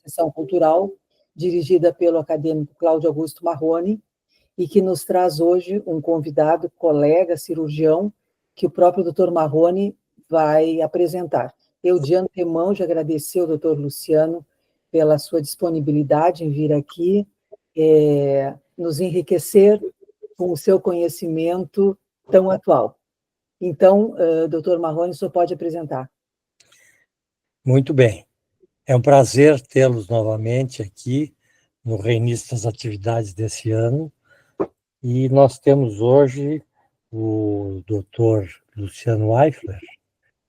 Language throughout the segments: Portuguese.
exposição cultural, dirigida pelo acadêmico Cláudio Augusto Marrone, e que nos traz hoje um convidado, colega, cirurgião, que o próprio Dr. Marrone vai apresentar. Eu, de antemão, já agradeci ao Dr. Luciano pela sua disponibilidade em vir aqui, nos enriquecer com o seu conhecimento tão atual. Então, Dr. Marrone, o senhor pode apresentar. Muito bem. É um prazer tê-los novamente aqui no reinício das atividades desse ano. E nós temos hoje o Dr. Luciano Eifler,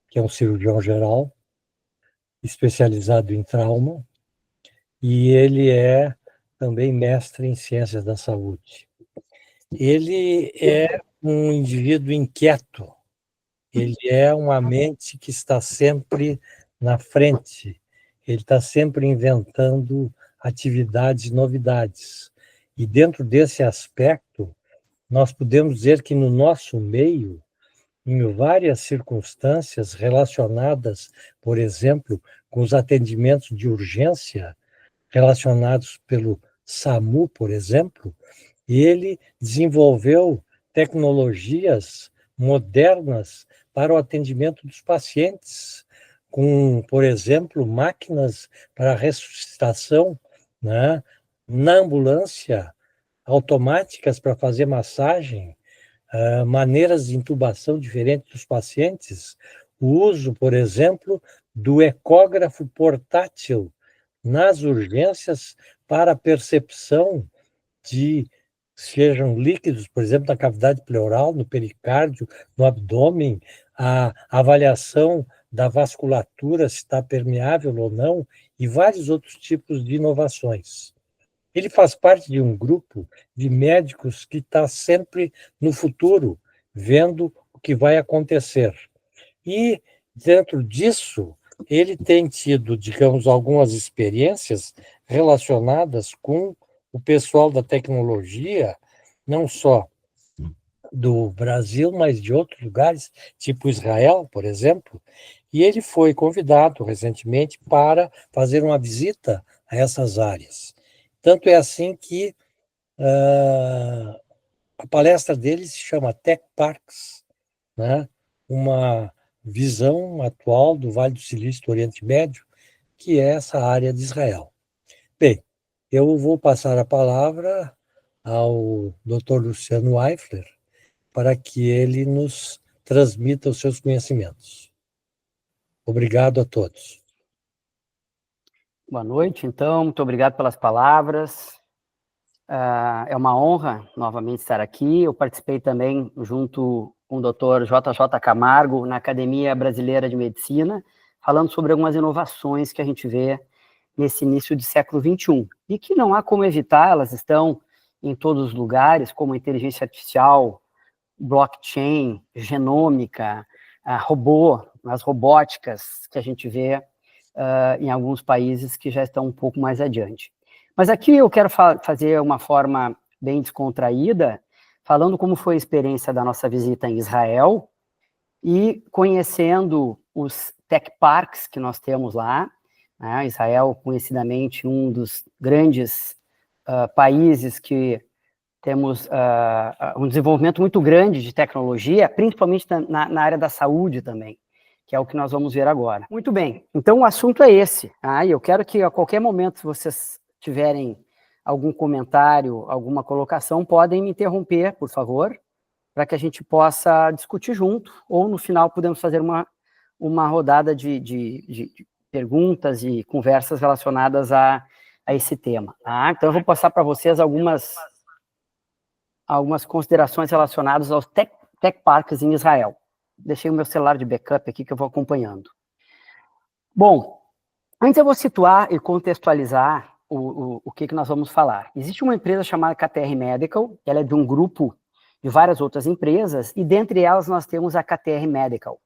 que é um cirurgião geral, especializado em trauma, e ele é também mestre em ciências da saúde. Ele é um indivíduo inquieto, ele é uma mente que está sempre na frente, ele está sempre inventando atividades, novidades. E dentro desse aspecto, nós podemos dizer que no nosso meio, em várias circunstâncias relacionadas, por exemplo, com os atendimentos de urgência, relacionados pelo SAMU, por exemplo, ele desenvolveu tecnologias modernas para o atendimento dos pacientes, com, por exemplo, máquinas para ressuscitação, né, na ambulância, automáticas para fazer massagem, maneiras de intubação diferentes dos pacientes, o uso, por exemplo, do ecógrafo portátil nas urgências para percepção de sejam líquidos, por exemplo, na cavidade pleural, no pericárdio, no abdômen, a avaliação da vasculatura, se está permeável ou não, e vários outros tipos de inovações. Ele faz parte de um grupo de médicos que está sempre no futuro, vendo o que vai acontecer. E, dentro disso, ele tem tido, digamos, algumas experiências relacionadas com o pessoal da tecnologia, não só do Brasil, mas de outros lugares, tipo Israel, por exemplo, e ele foi convidado recentemente para fazer uma visita a essas áreas. Tanto é assim que a palestra dele se chama Tech Parks, né? Uma visão atual do Vale do Silício do Oriente Médio, que é essa área de Israel. Bem, eu vou passar a palavra ao Dr. Luciano Eifler para que ele nos transmita os seus conhecimentos. Obrigado a todos. Boa noite, então, muito obrigado pelas palavras. É uma honra novamente estar aqui. Eu participei também junto com o Dr. JJ Camargo na Academia Brasileira de Medicina, falando sobre algumas inovações que a gente vê nesse início de século XXI, e que não há como evitar, elas estão em todos os lugares, como a inteligência artificial, blockchain, genômica, robô, as robóticas que a gente vê em alguns países que já estão um pouco mais adiante. Mas aqui eu quero fazer uma forma bem descontraída, falando como foi a experiência da nossa visita em Israel e conhecendo os tech parks que nós temos lá, né? Israel, conhecidamente, um dos grandes países que temos um desenvolvimento muito grande de tecnologia, principalmente na área da saúde também, que é o que nós vamos ver agora. Muito bem, então o assunto é esse, e eu quero que a qualquer momento, se vocês tiverem algum comentário, alguma colocação, podem me interromper, por favor, para que a gente possa discutir junto, ou no final podemos fazer uma rodada de perguntas e conversas relacionadas a esse tema. Então eu vou passar para vocês algumas considerações relacionadas aos tech parks em Israel. Deixei o meu celular de backup aqui que eu vou acompanhando. Bom, antes eu vou situar e contextualizar o que nós vamos falar. Existe uma empresa chamada KTR Medical, ela é de um grupo de várias outras empresas, e dentre elas nós temos a KTR Medical.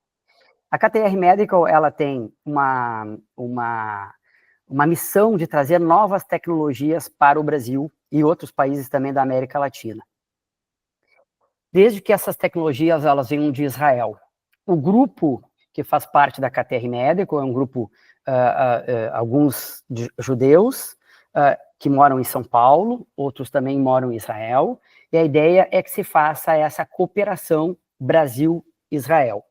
A KTR Medical, ela tem uma missão de trazer novas tecnologias para o Brasil e outros países também da América Latina. Desde que essas tecnologias elas venham de Israel. O grupo que faz parte da KTR Medical, é um grupo, alguns judeus, que moram em São Paulo, outros também moram em Israel, e a ideia é que se faça essa cooperação Brasil-Israel.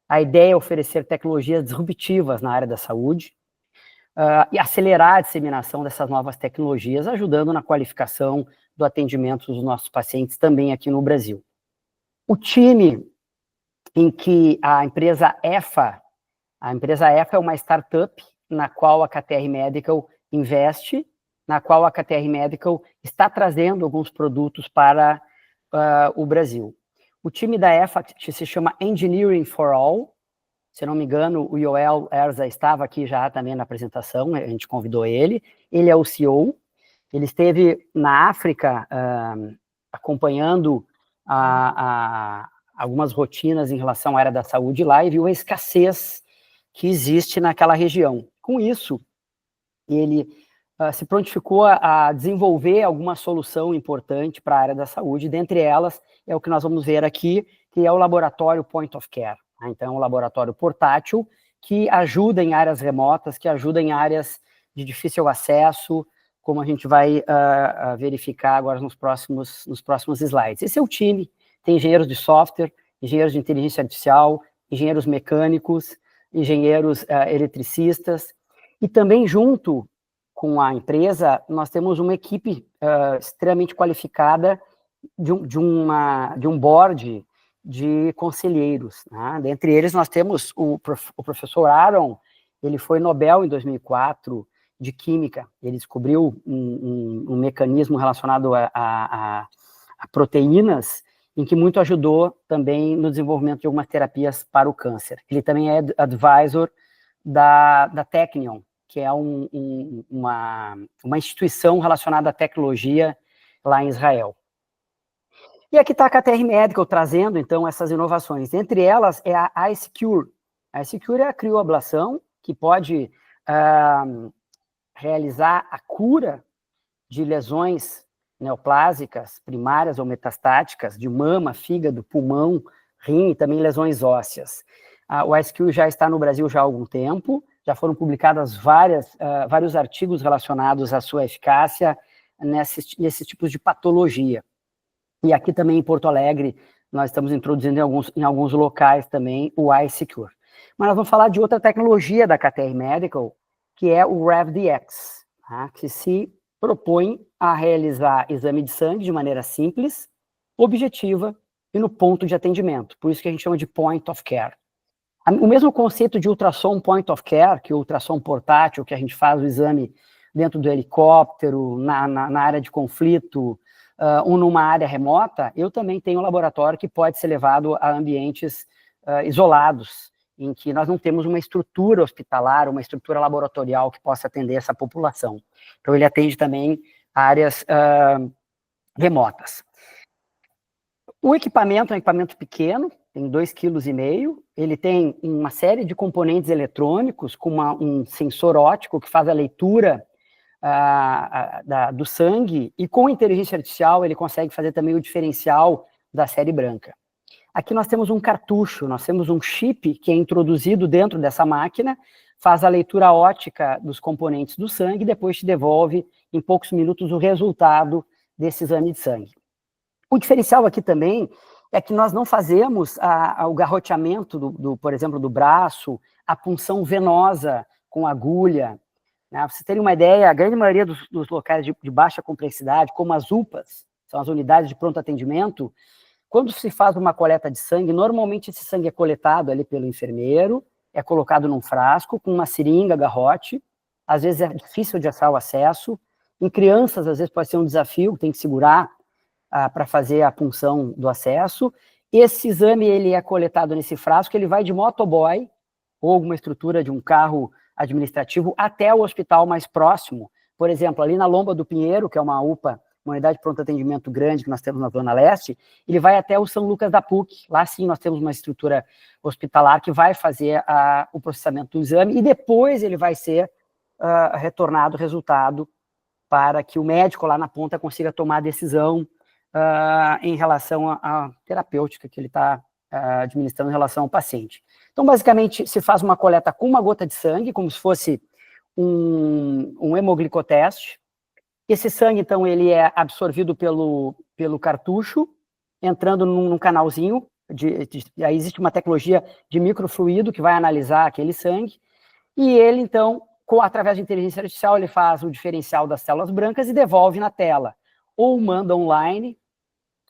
A ideia é oferecer tecnologias disruptivas na área da saúde, e acelerar a disseminação dessas novas tecnologias, ajudando na qualificação do atendimento dos nossos pacientes também aqui no Brasil. O time em que a empresa EFA é uma startup na qual a KTR Medical investe, na qual a KTR Medical está trazendo alguns produtos para o Brasil. O time da EFA se chama Engineering for All. Se não me engano, o Yoel Erza estava aqui já também na apresentação, a gente convidou ele. Ele é o CEO. Ele esteve na África acompanhando algumas rotinas em relação à área da saúde lá e viu a escassez que existe naquela região. Com isso, ele se prontificou a desenvolver alguma solução importante para a área da saúde. Dentre elas, é o que nós vamos ver aqui, que é o laboratório Point of Care. Então, é um laboratório portátil que ajuda em áreas remotas, que ajuda em áreas de difícil acesso, como a gente vai verificar agora nos próximos slides. Esse é o time, tem engenheiros de software, engenheiros de inteligência artificial, engenheiros mecânicos, engenheiros eletricistas, e também junto com a empresa, nós temos uma equipe extremamente qualificada de um board de conselheiros, né? Dentre eles, nós temos o professor Aaron, ele foi Nobel em 2004 de Química, ele descobriu um mecanismo relacionado a proteínas, em que muito ajudou também no desenvolvimento de algumas terapias para o câncer. Ele também é advisor da Technion, que é uma instituição relacionada à tecnologia lá em Israel. E aqui está a KTR Medical trazendo, então, essas inovações. Entre elas é a iSecure. A iSecure é a crioablação, que pode realizar a cura de lesões neoplásicas, primárias ou metastáticas, de mama, fígado, pulmão, rim e também lesões ósseas. O iSecure já está no Brasil já há algum tempo, já foram publicados vários artigos relacionados à sua eficácia nesses tipos de patologia. E aqui também em Porto Alegre, nós estamos introduzindo em alguns locais também o iSecure. Mas nós vamos falar de outra tecnologia da KTR Medical, que é o RevDx, tá? Que se propõe a realizar exame de sangue de maneira simples, objetiva e no ponto de atendimento. Por isso que a gente chama de Point of Care. O mesmo conceito de ultrassom Point of Care, que é o ultrassom portátil, que a gente faz o exame dentro do helicóptero, na área de conflito, ou numa área remota, eu também tenho um laboratório que pode ser levado a ambientes isolados, em que nós não temos uma estrutura hospitalar, uma estrutura laboratorial que possa atender essa população. Então, ele atende também áreas remotas. O equipamento é um equipamento pequeno, tem 2,5 kg, ele tem uma série de componentes eletrônicos, com um sensor óptico que faz a leitura do sangue, e com inteligência artificial ele consegue fazer também o diferencial da série branca. Aqui nós temos um cartucho, nós temos um chip que é introduzido dentro dessa máquina, faz a leitura óptica dos componentes do sangue e depois te devolve em poucos minutos o resultado desse exame de sangue. O diferencial aqui também é que nós não fazemos o garroteamento, por exemplo, do braço, a punção venosa com agulha. Para vocês terem uma ideia, a grande maioria dos locais de baixa complexidade, como as UPAs, são as unidades de pronto atendimento, quando se faz uma coleta de sangue, normalmente esse sangue é coletado ali pelo enfermeiro, é colocado num frasco com uma seringa, garrote, às vezes é difícil de achar o acesso, em crianças às vezes pode ser um desafio, tem que segurar para fazer a punção do acesso. Esse exame ele é coletado nesse frasco, ele vai de motoboy, ou alguma estrutura de um carro administrativo, até o hospital mais próximo. Por exemplo, ali na Lomba do Pinheiro, que é uma UPA, uma unidade de pronto atendimento grande que nós temos na Zona Leste, ele vai até o São Lucas da PUC. Lá sim nós temos uma estrutura hospitalar que vai fazer o processamento do exame e depois ele vai ser retornado o resultado para que o médico lá na ponta consiga tomar a decisão em relação à terapêutica que ele está administrando em relação ao paciente. Então, basicamente, se faz uma coleta com uma gota de sangue, como se fosse um hemoglicoteste. Esse sangue, então, ele é absorvido pelo cartucho, entrando num canalzinho, aí existe uma tecnologia de microfluido que vai analisar aquele sangue, e ele, então, através de inteligência artificial, ele faz o diferencial das células brancas e devolve na tela. Ou manda online,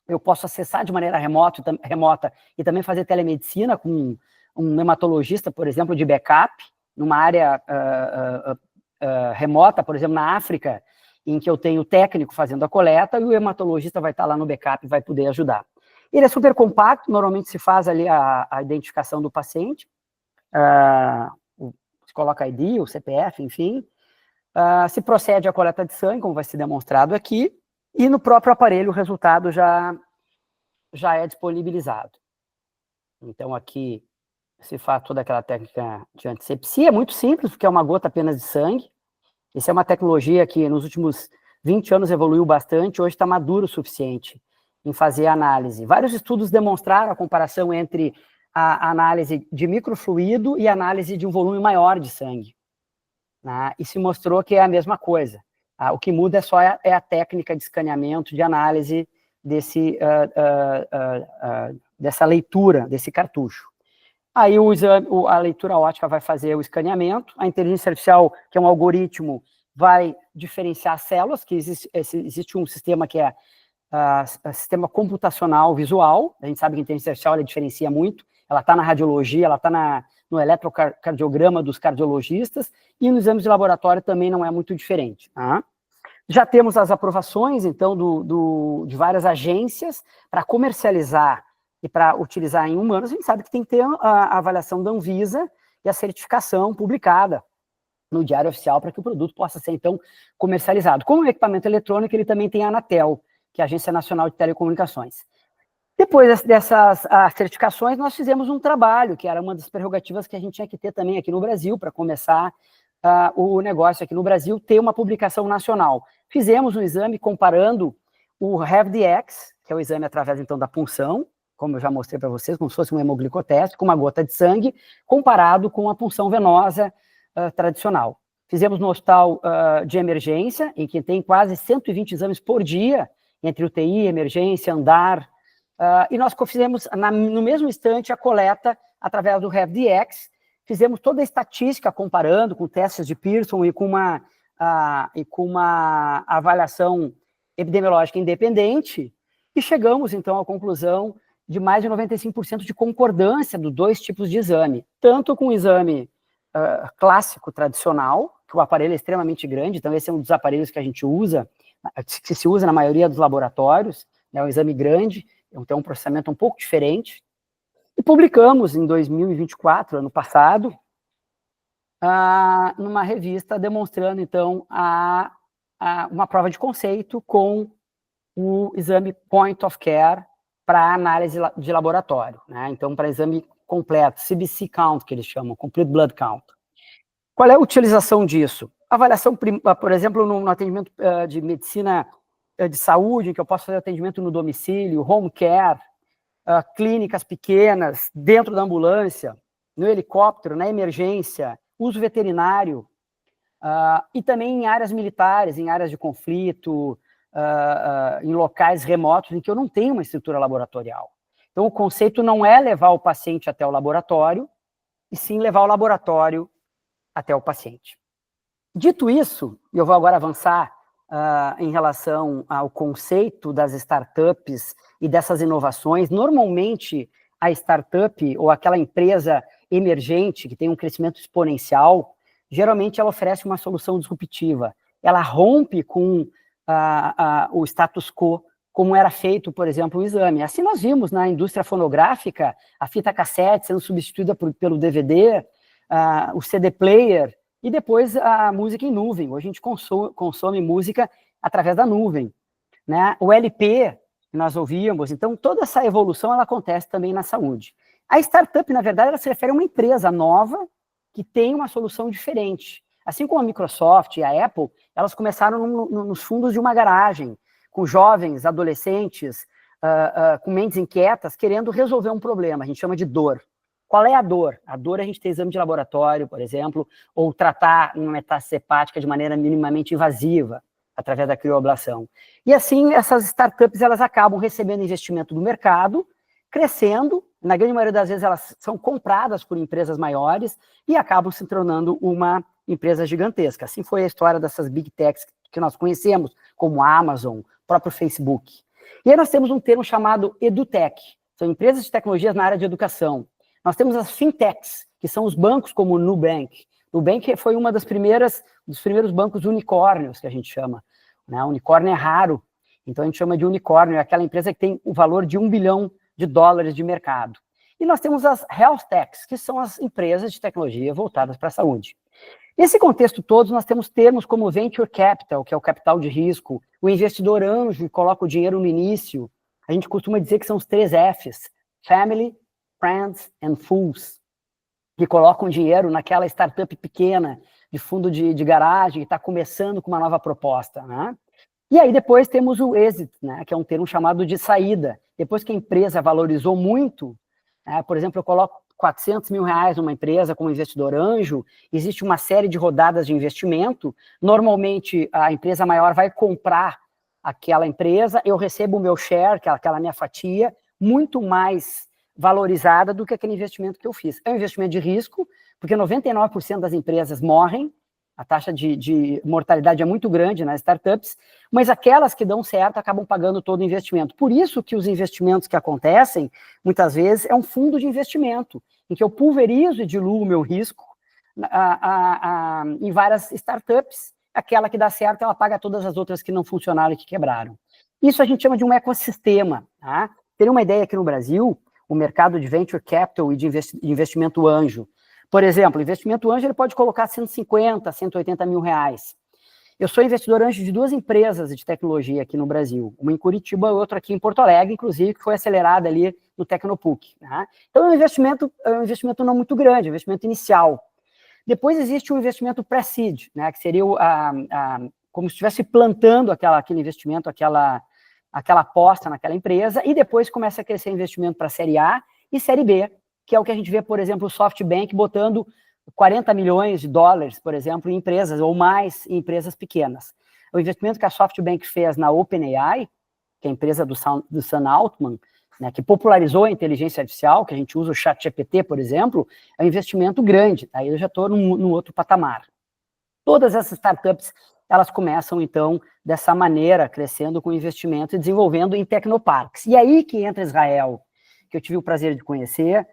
eu posso acessar de maneira remota e também fazer telemedicina com um hematologista, por exemplo, de backup, numa área remota, por exemplo, na África, em que eu tenho o técnico fazendo a coleta e o hematologista vai estar lá no backup e vai poder ajudar. Ele é super compacto, normalmente se faz ali a identificação do paciente, se coloca ID, o CPF, enfim, se procede à coleta de sangue, como vai ser demonstrado aqui, e no próprio aparelho o resultado já é disponibilizado. Então aqui se faz toda aquela técnica de antisepsia, é muito simples, porque é uma gota apenas de sangue. Essa é uma tecnologia que nos últimos 20 anos evoluiu bastante, hoje está maduro o suficiente em fazer a análise. Vários estudos demonstraram a comparação entre a análise de microfluido e a análise de um volume maior de sangue, né? E se mostrou que é a mesma coisa. O que muda é a técnica de escaneamento, de análise dessa leitura, desse cartucho. Aí a leitura óptica vai fazer o escaneamento, a inteligência artificial, que é um algoritmo, vai diferenciar as células, que existe um sistema que é sistema computacional visual, a gente sabe que a inteligência artificial ela diferencia muito, ela está na radiologia, ela está no eletrocardiograma dos cardiologistas, e nos exames de laboratório também não é muito diferente. Tá? Já temos as aprovações, então, de várias agências para comercializar e para utilizar em humanos. A gente sabe que tem que ter a avaliação da Anvisa e a certificação publicada no Diário Oficial para que o produto possa ser, então, comercializado. Como equipamento eletrônico, ele também tem a Anatel, que é a Agência Nacional de Telecomunicações. Depois dessas certificações, nós fizemos um trabalho, que era uma das prerrogativas que a gente tinha que ter também aqui no Brasil, para começar o negócio aqui no Brasil, ter uma publicação nacional. Fizemos um exame comparando o HEV-DX, que é o exame através, então, da punção, como eu já mostrei para vocês, como se fosse um hemoglicoteste, com uma gota de sangue, comparado com a punção venosa tradicional. Fizemos no hospital de emergência, em que tem quase 120 exames por dia, entre UTI, emergência, andar, e nós fizemos, no mesmo instante, a coleta através do HEV-DX, fizemos toda a estatística comparando com testes de Pearson e com uma avaliação epidemiológica independente, e chegamos, então, à conclusão de mais de 95% de concordância dos dois tipos de exame, tanto com o exame clássico, tradicional, que o aparelho é extremamente grande, então esse é um dos aparelhos que a gente usa, que se usa na maioria dos laboratórios, é um exame grande, então é um processamento um pouco diferente, e publicamos em 2024, ano passado, numa revista demonstrando, então, uma prova de conceito com o exame Point of Care para análise de laboratório, né? Então, para exame completo, CBC Count, que eles chamam, Complete Blood Count. Qual é a utilização disso? Avaliação, por exemplo, no atendimento de medicina de saúde, em que eu posso fazer atendimento no domicílio, home care, clínicas pequenas, dentro da ambulância, no helicóptero, na emergência, uso veterinário, e também em áreas militares, em áreas de conflito, em locais remotos em que eu não tenho uma estrutura laboratorial. Então, o conceito não é levar o paciente até o laboratório, e sim levar o laboratório até o paciente. Dito isso, eu vou agora avançar em relação ao conceito das startups e dessas inovações. Normalmente, a startup ou aquela empresa emergente que tem um crescimento exponencial, geralmente ela oferece uma solução disruptiva. Ela rompe com o status quo, como era feito, por exemplo, o exame. Assim nós vimos na indústria fonográfica, a fita cassete sendo substituída pelo DVD, o CD player, e depois a música em nuvem. Hoje a gente consome música através da nuvem, né? O LP, que nós ouvíamos. Então, toda essa evolução ela acontece também na saúde. A startup, na verdade, ela se refere a uma empresa nova que tem uma solução diferente. Assim como a Microsoft e a Apple, elas começaram nos fundos de uma garagem, com jovens, adolescentes, com mentes inquietas, querendo resolver um problema, a gente chama de dor. Qual é a dor? A dor é a gente ter exame de laboratório, por exemplo, ou tratar uma metástase hepática de maneira minimamente invasiva, através da crioablação. E assim, essas startups, elas acabam recebendo investimento do mercado, crescendo, na grande maioria das vezes elas são compradas por empresas maiores e acabam se tornando uma empresa gigantesca. Assim foi a história dessas big techs que nós conhecemos, como a Amazon, o próprio Facebook. E aí nós temos um termo chamado edutech, são empresas de tecnologias na área de educação. Nós temos as fintechs, que são os bancos como o Nubank. O Nubank foi uma dos primeiros bancos unicórnios, que a gente chama. Né? O unicórnio é raro, então a gente chama de unicórnio, é aquela empresa que tem o valor de $1 bilhão de mercado. E nós temos as health techs, que são as empresas de tecnologia voltadas para a saúde. Nesse contexto todo, nós temos termos como venture capital, que é o capital de risco, o investidor anjo, que coloca o dinheiro no início. A gente costuma dizer que são os 3 Fs, family, friends and fools, que colocam dinheiro naquela startup pequena, de fundo de garagem, que está começando com uma nova proposta, né? E aí depois temos o exit, né, que é um termo chamado de saída. Depois que a empresa valorizou muito, né, por exemplo, eu coloco R$400 mil numa empresa como investidor anjo, existe uma série de rodadas de investimento, normalmente a empresa maior vai comprar aquela empresa, eu recebo o meu share, que é aquela minha fatia, muito mais valorizada do que aquele investimento que eu fiz. É um investimento de risco, porque 99% das empresas morrem, a taxa de mortalidade é muito grande nas startups, mas aquelas que dão certo acabam pagando todo o investimento. Por isso que os investimentos que acontecem, muitas vezes, é um fundo de investimento, em que eu pulverizo e diluo o meu risco em várias startups. Aquela que dá certo, ela paga todas as outras que não funcionaram e que quebraram. Isso a gente chama de um ecossistema. Tá? Ter uma ideia aqui no Brasil, o mercado de venture capital e de investimento anjo. Por exemplo, o investimento anjo ele pode colocar 150, 180 mil reais. Eu sou investidor anjo de 2 empresas de tecnologia aqui no Brasil, uma em Curitiba e outra aqui em Porto Alegre, inclusive, que foi acelerada ali no Tecnopuc. Tá? Então, é um investimento não muito grande, é um investimento inicial. Depois existe um investimento pré-seed, né, que seria como se estivesse plantando aquele investimento, aquela aposta naquela empresa, e depois começa a crescer investimento para a série A e série B, que é o que a gente vê, por exemplo, o SoftBank botando $40 milhões, por exemplo, em empresas, ou mais em empresas pequenas. O investimento que a SoftBank fez na OpenAI, que é a empresa do Sam Altman, né, que popularizou a inteligência artificial, que a gente usa o ChatGPT, por exemplo, é um investimento grande, aí eu já estou num outro patamar. Todas essas startups, elas começam, então, dessa maneira, crescendo com investimento e desenvolvendo em tecnoparques. E aí que entra Israel, que eu tive o prazer de conhecer,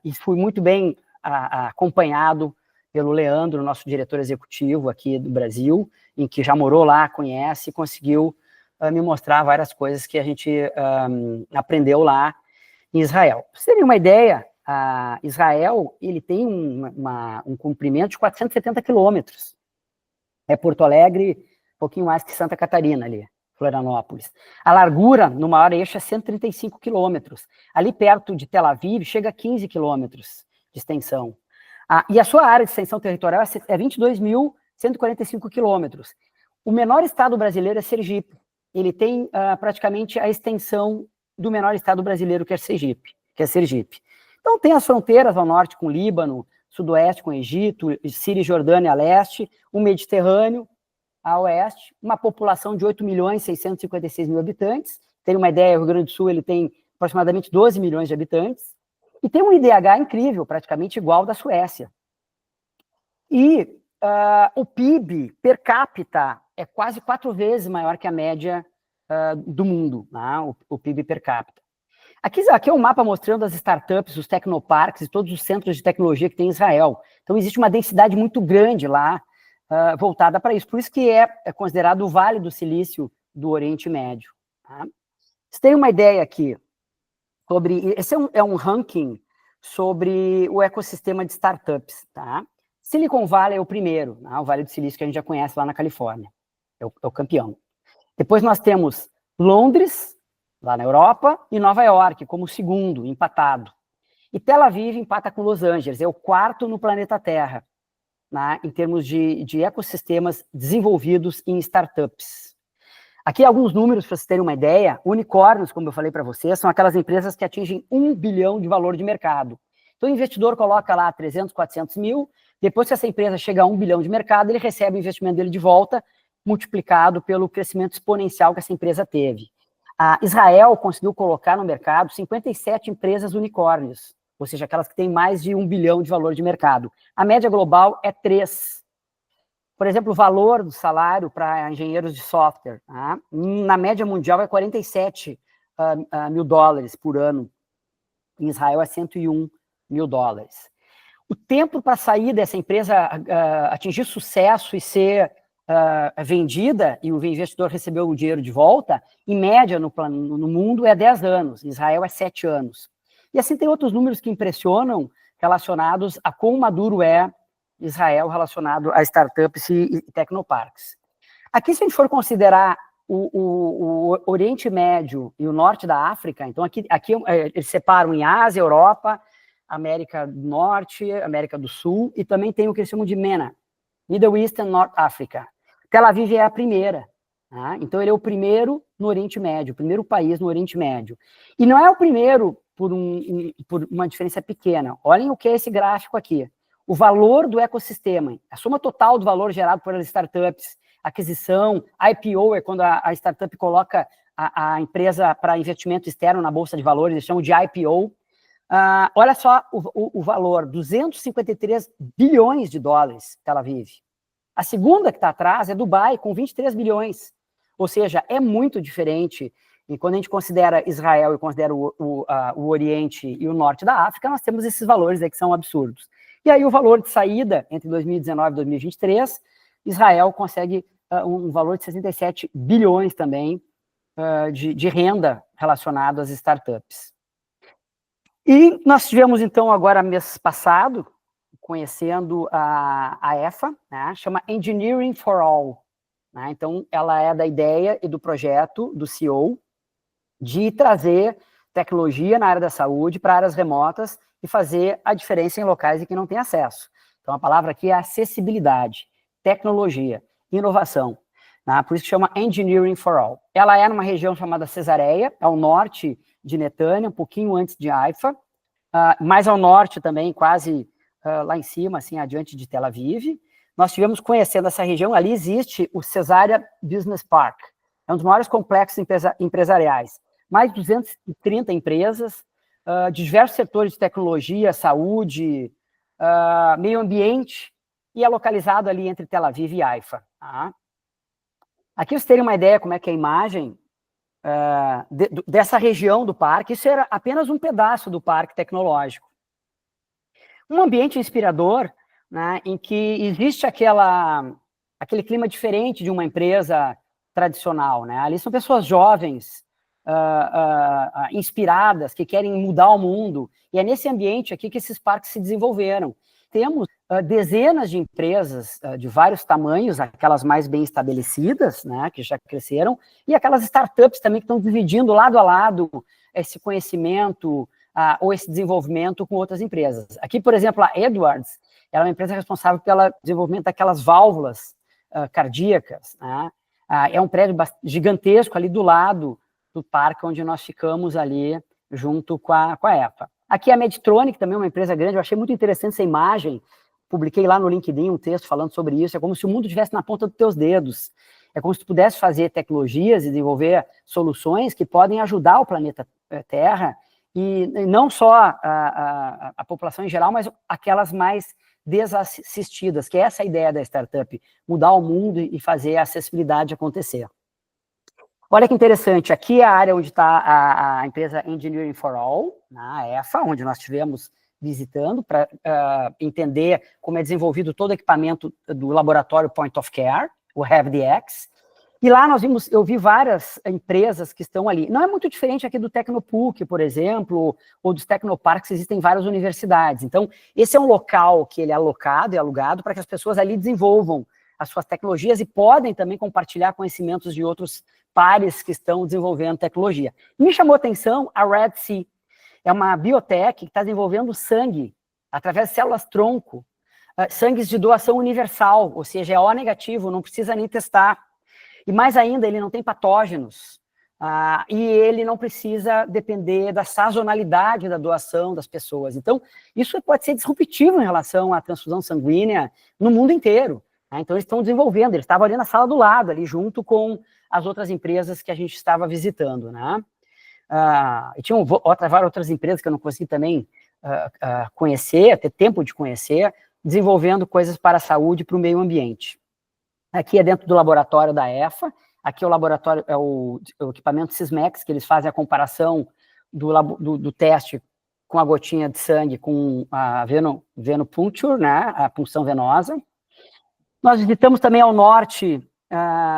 e fui muito bem acompanhado pelo Leandro, nosso diretor executivo aqui do Brasil, em que já morou lá, conhece, e conseguiu me mostrar várias coisas que a gente aprendeu lá em Israel. Pra você ter uma ideia, Israel ele tem um comprimento de 470 quilômetros. É Porto Alegre, um pouquinho mais que Santa Catarina ali. Florianópolis. A largura, no maior eixo, é 135 quilômetros. Ali perto de Tel Aviv, chega a 15 quilômetros de extensão. E a sua área de extensão territorial é 22.145 quilômetros. O menor estado brasileiro é Sergipe. Ele tem praticamente a extensão do menor estado brasileiro, que é Sergipe. Então, tem as fronteiras ao norte com o Líbano, sudoeste com o Egito, Síria e Jordânia a leste, o Mediterrâneo, a oeste, uma população de 8.656.000 habitantes. Tem uma ideia, o Rio Grande do Sul ele tem aproximadamente 12 milhões de habitantes, e tem um IDH incrível, praticamente igual ao da Suécia. E o PIB per capita é quase 4 vezes maior que a média do mundo, né? O PIB per capita. Aqui é um mapa mostrando as startups, os tecnoparques e todos os centros de tecnologia que tem em Israel. Então, existe uma densidade muito grande lá, voltada para isso. Por isso que é considerado o Vale do Silício do Oriente Médio. Tá? Vocês têm uma ideia aqui sobre... Esse é um ranking sobre o ecossistema de startups. Tá? Silicon Valley é o primeiro, né? O Vale do Silício que a gente já conhece lá na Califórnia. É o campeão. Depois nós temos Londres, lá na Europa, e Nova York como o segundo, empatado. E Tel Aviv empata com Los Angeles, é o 4º no planeta Terra, né, em termos de ecossistemas desenvolvidos em startups. Aqui alguns números para vocês terem uma ideia. Unicórnios, como eu falei para vocês, são aquelas empresas que atingem 1 bilhão de valor de mercado. Então, o investidor coloca lá 300, 400 mil, depois que essa empresa chega a 1 bilhão de mercado, ele recebe o investimento dele de volta, multiplicado pelo crescimento exponencial que essa empresa teve. A Israel conseguiu colocar no mercado 57 empresas unicórnios, ou seja, aquelas que têm mais de 1 bilhão de valor de mercado. A média global é 3. Por exemplo, o valor do salário para engenheiros de software, tá? Na média mundial é 47 mil dólares por ano. Em Israel é 101 mil dólares. O tempo para sair dessa empresa atingir sucesso e ser vendida, e o investidor recebeu o dinheiro de volta, em média no mundo é 10 anos, em Israel é 7 anos. E assim tem outros números que impressionam relacionados a quão maduro é Israel relacionado a startups e tecnoparques. Aqui, se a gente for considerar o Oriente Médio e o Norte da África, então aqui eles separam em Ásia, Europa, América do Norte, América do Sul, e também tem o que eles chamam de MENA, Middle East and North Africa. Tel Aviv é a primeira, tá? Então ele é o primeiro no Oriente Médio, o primeiro país no Oriente Médio. E não é o primeiro por uma diferença pequena. Olhem o que é esse gráfico aqui. O valor do ecossistema, a soma total do valor gerado por startups, aquisição, IPO é quando a startup coloca a empresa para investimento externo na Bolsa de Valores, eles chamam de IPO. Olha só o valor, 253 bilhões de dólares, Tel Aviv. A segunda que está atrás é Dubai, com 23 bilhões. Ou seja, é muito diferente. E quando a gente considera Israel e considera o Oriente e o Norte da África, nós temos esses valores aí que são absurdos. E aí o valor de saída entre 2019 e 2023, Israel consegue um valor de 67 bilhões também de renda relacionado às startups. E nós tivemos, então, agora, mês passado, conhecendo a EFA, né, chama Engineering for All. Né, então, ela é da ideia e do projeto do CEO de trazer tecnologia na área da saúde para áreas remotas e fazer a diferença em locais em que não tem acesso. Então, a palavra aqui é acessibilidade, tecnologia, inovação. Né? Por isso que chama Engineering for All. Ela é numa região chamada Cesareia, ao norte de Netânia, um pouquinho antes de Haifa, mais ao norte também, quase lá em cima, assim, adiante de Tel Aviv. Nós estivemos conhecendo essa região, ali existe o Cesareia Business Park, é um dos maiores complexos empresariais. Mais de 230 empresas, de diversos setores de tecnologia, saúde, meio ambiente, e é localizado ali entre Tel Aviv e Haifa. Tá? Aqui vocês terem uma ideia como é que é a imagem dessa região do parque. Isso era apenas um pedaço do parque tecnológico. Um ambiente inspirador, né, em que existe aquele clima diferente de uma empresa tradicional. Né? Ali são pessoas jovens, inspiradas, que querem mudar o mundo, e é nesse ambiente aqui que esses parques se desenvolveram. Temos dezenas de empresas de vários tamanhos, aquelas mais bem estabelecidas, né, que já cresceram, e aquelas startups também que estão dividindo lado a lado esse conhecimento ou esse desenvolvimento com outras empresas. Aqui, por exemplo, a Edwards, ela é uma empresa responsável pelo desenvolvimento daquelas válvulas cardíacas. Né? É um prédio gigantesco ali do lado do parque onde nós ficamos ali junto com a EFA. Aqui a Medtronic, também uma empresa grande, eu achei muito interessante essa imagem, publiquei lá no LinkedIn um texto falando sobre isso, é como se o mundo estivesse na ponta dos teus dedos, é como se tu pudesse fazer tecnologias e desenvolver soluções que podem ajudar o planeta Terra, e não só a população em geral, mas aquelas mais desassistidas, que é essa a ideia da startup, mudar o mundo e fazer a acessibilidade acontecer. Olha que interessante, aqui é a área onde está a empresa Engineering for All, a EFA, onde nós estivemos visitando para entender como é desenvolvido todo o equipamento do laboratório Point of Care, o HaveDX, e lá eu vi várias empresas que estão ali. Não é muito diferente aqui do Tecnopuc, por exemplo, ou dos Tecnoparks, existem várias universidades. Então, esse é um local que ele é alocado e alugado para que as pessoas ali desenvolvam as suas tecnologias e podem também compartilhar conhecimentos de outros pares que estão desenvolvendo tecnologia. Me chamou a atenção a Red Sea. É uma biotech que está desenvolvendo sangue através de células-tronco, sangues de doação universal, ou seja, é O negativo, não precisa nem testar. E mais ainda, ele não tem patógenos, e ele não precisa depender da sazonalidade da doação das pessoas. Então, isso pode ser disruptivo em relação à transfusão sanguínea no mundo inteiro. Né? Então, eles estão desenvolvendo, eles estavam ali na sala do lado, ali junto com as outras empresas que a gente estava visitando. Né? E tinham várias outras empresas que eu não consegui também conhecer, ter tempo de conhecer, desenvolvendo coisas para a saúde e para o meio ambiente. Aqui é dentro do laboratório da EFA. Aqui o laboratório é o equipamento Sysmex, que eles fazem a comparação do teste com a gotinha de sangue com a venopuncture, né, a punção venosa. Nós visitamos também ao norte,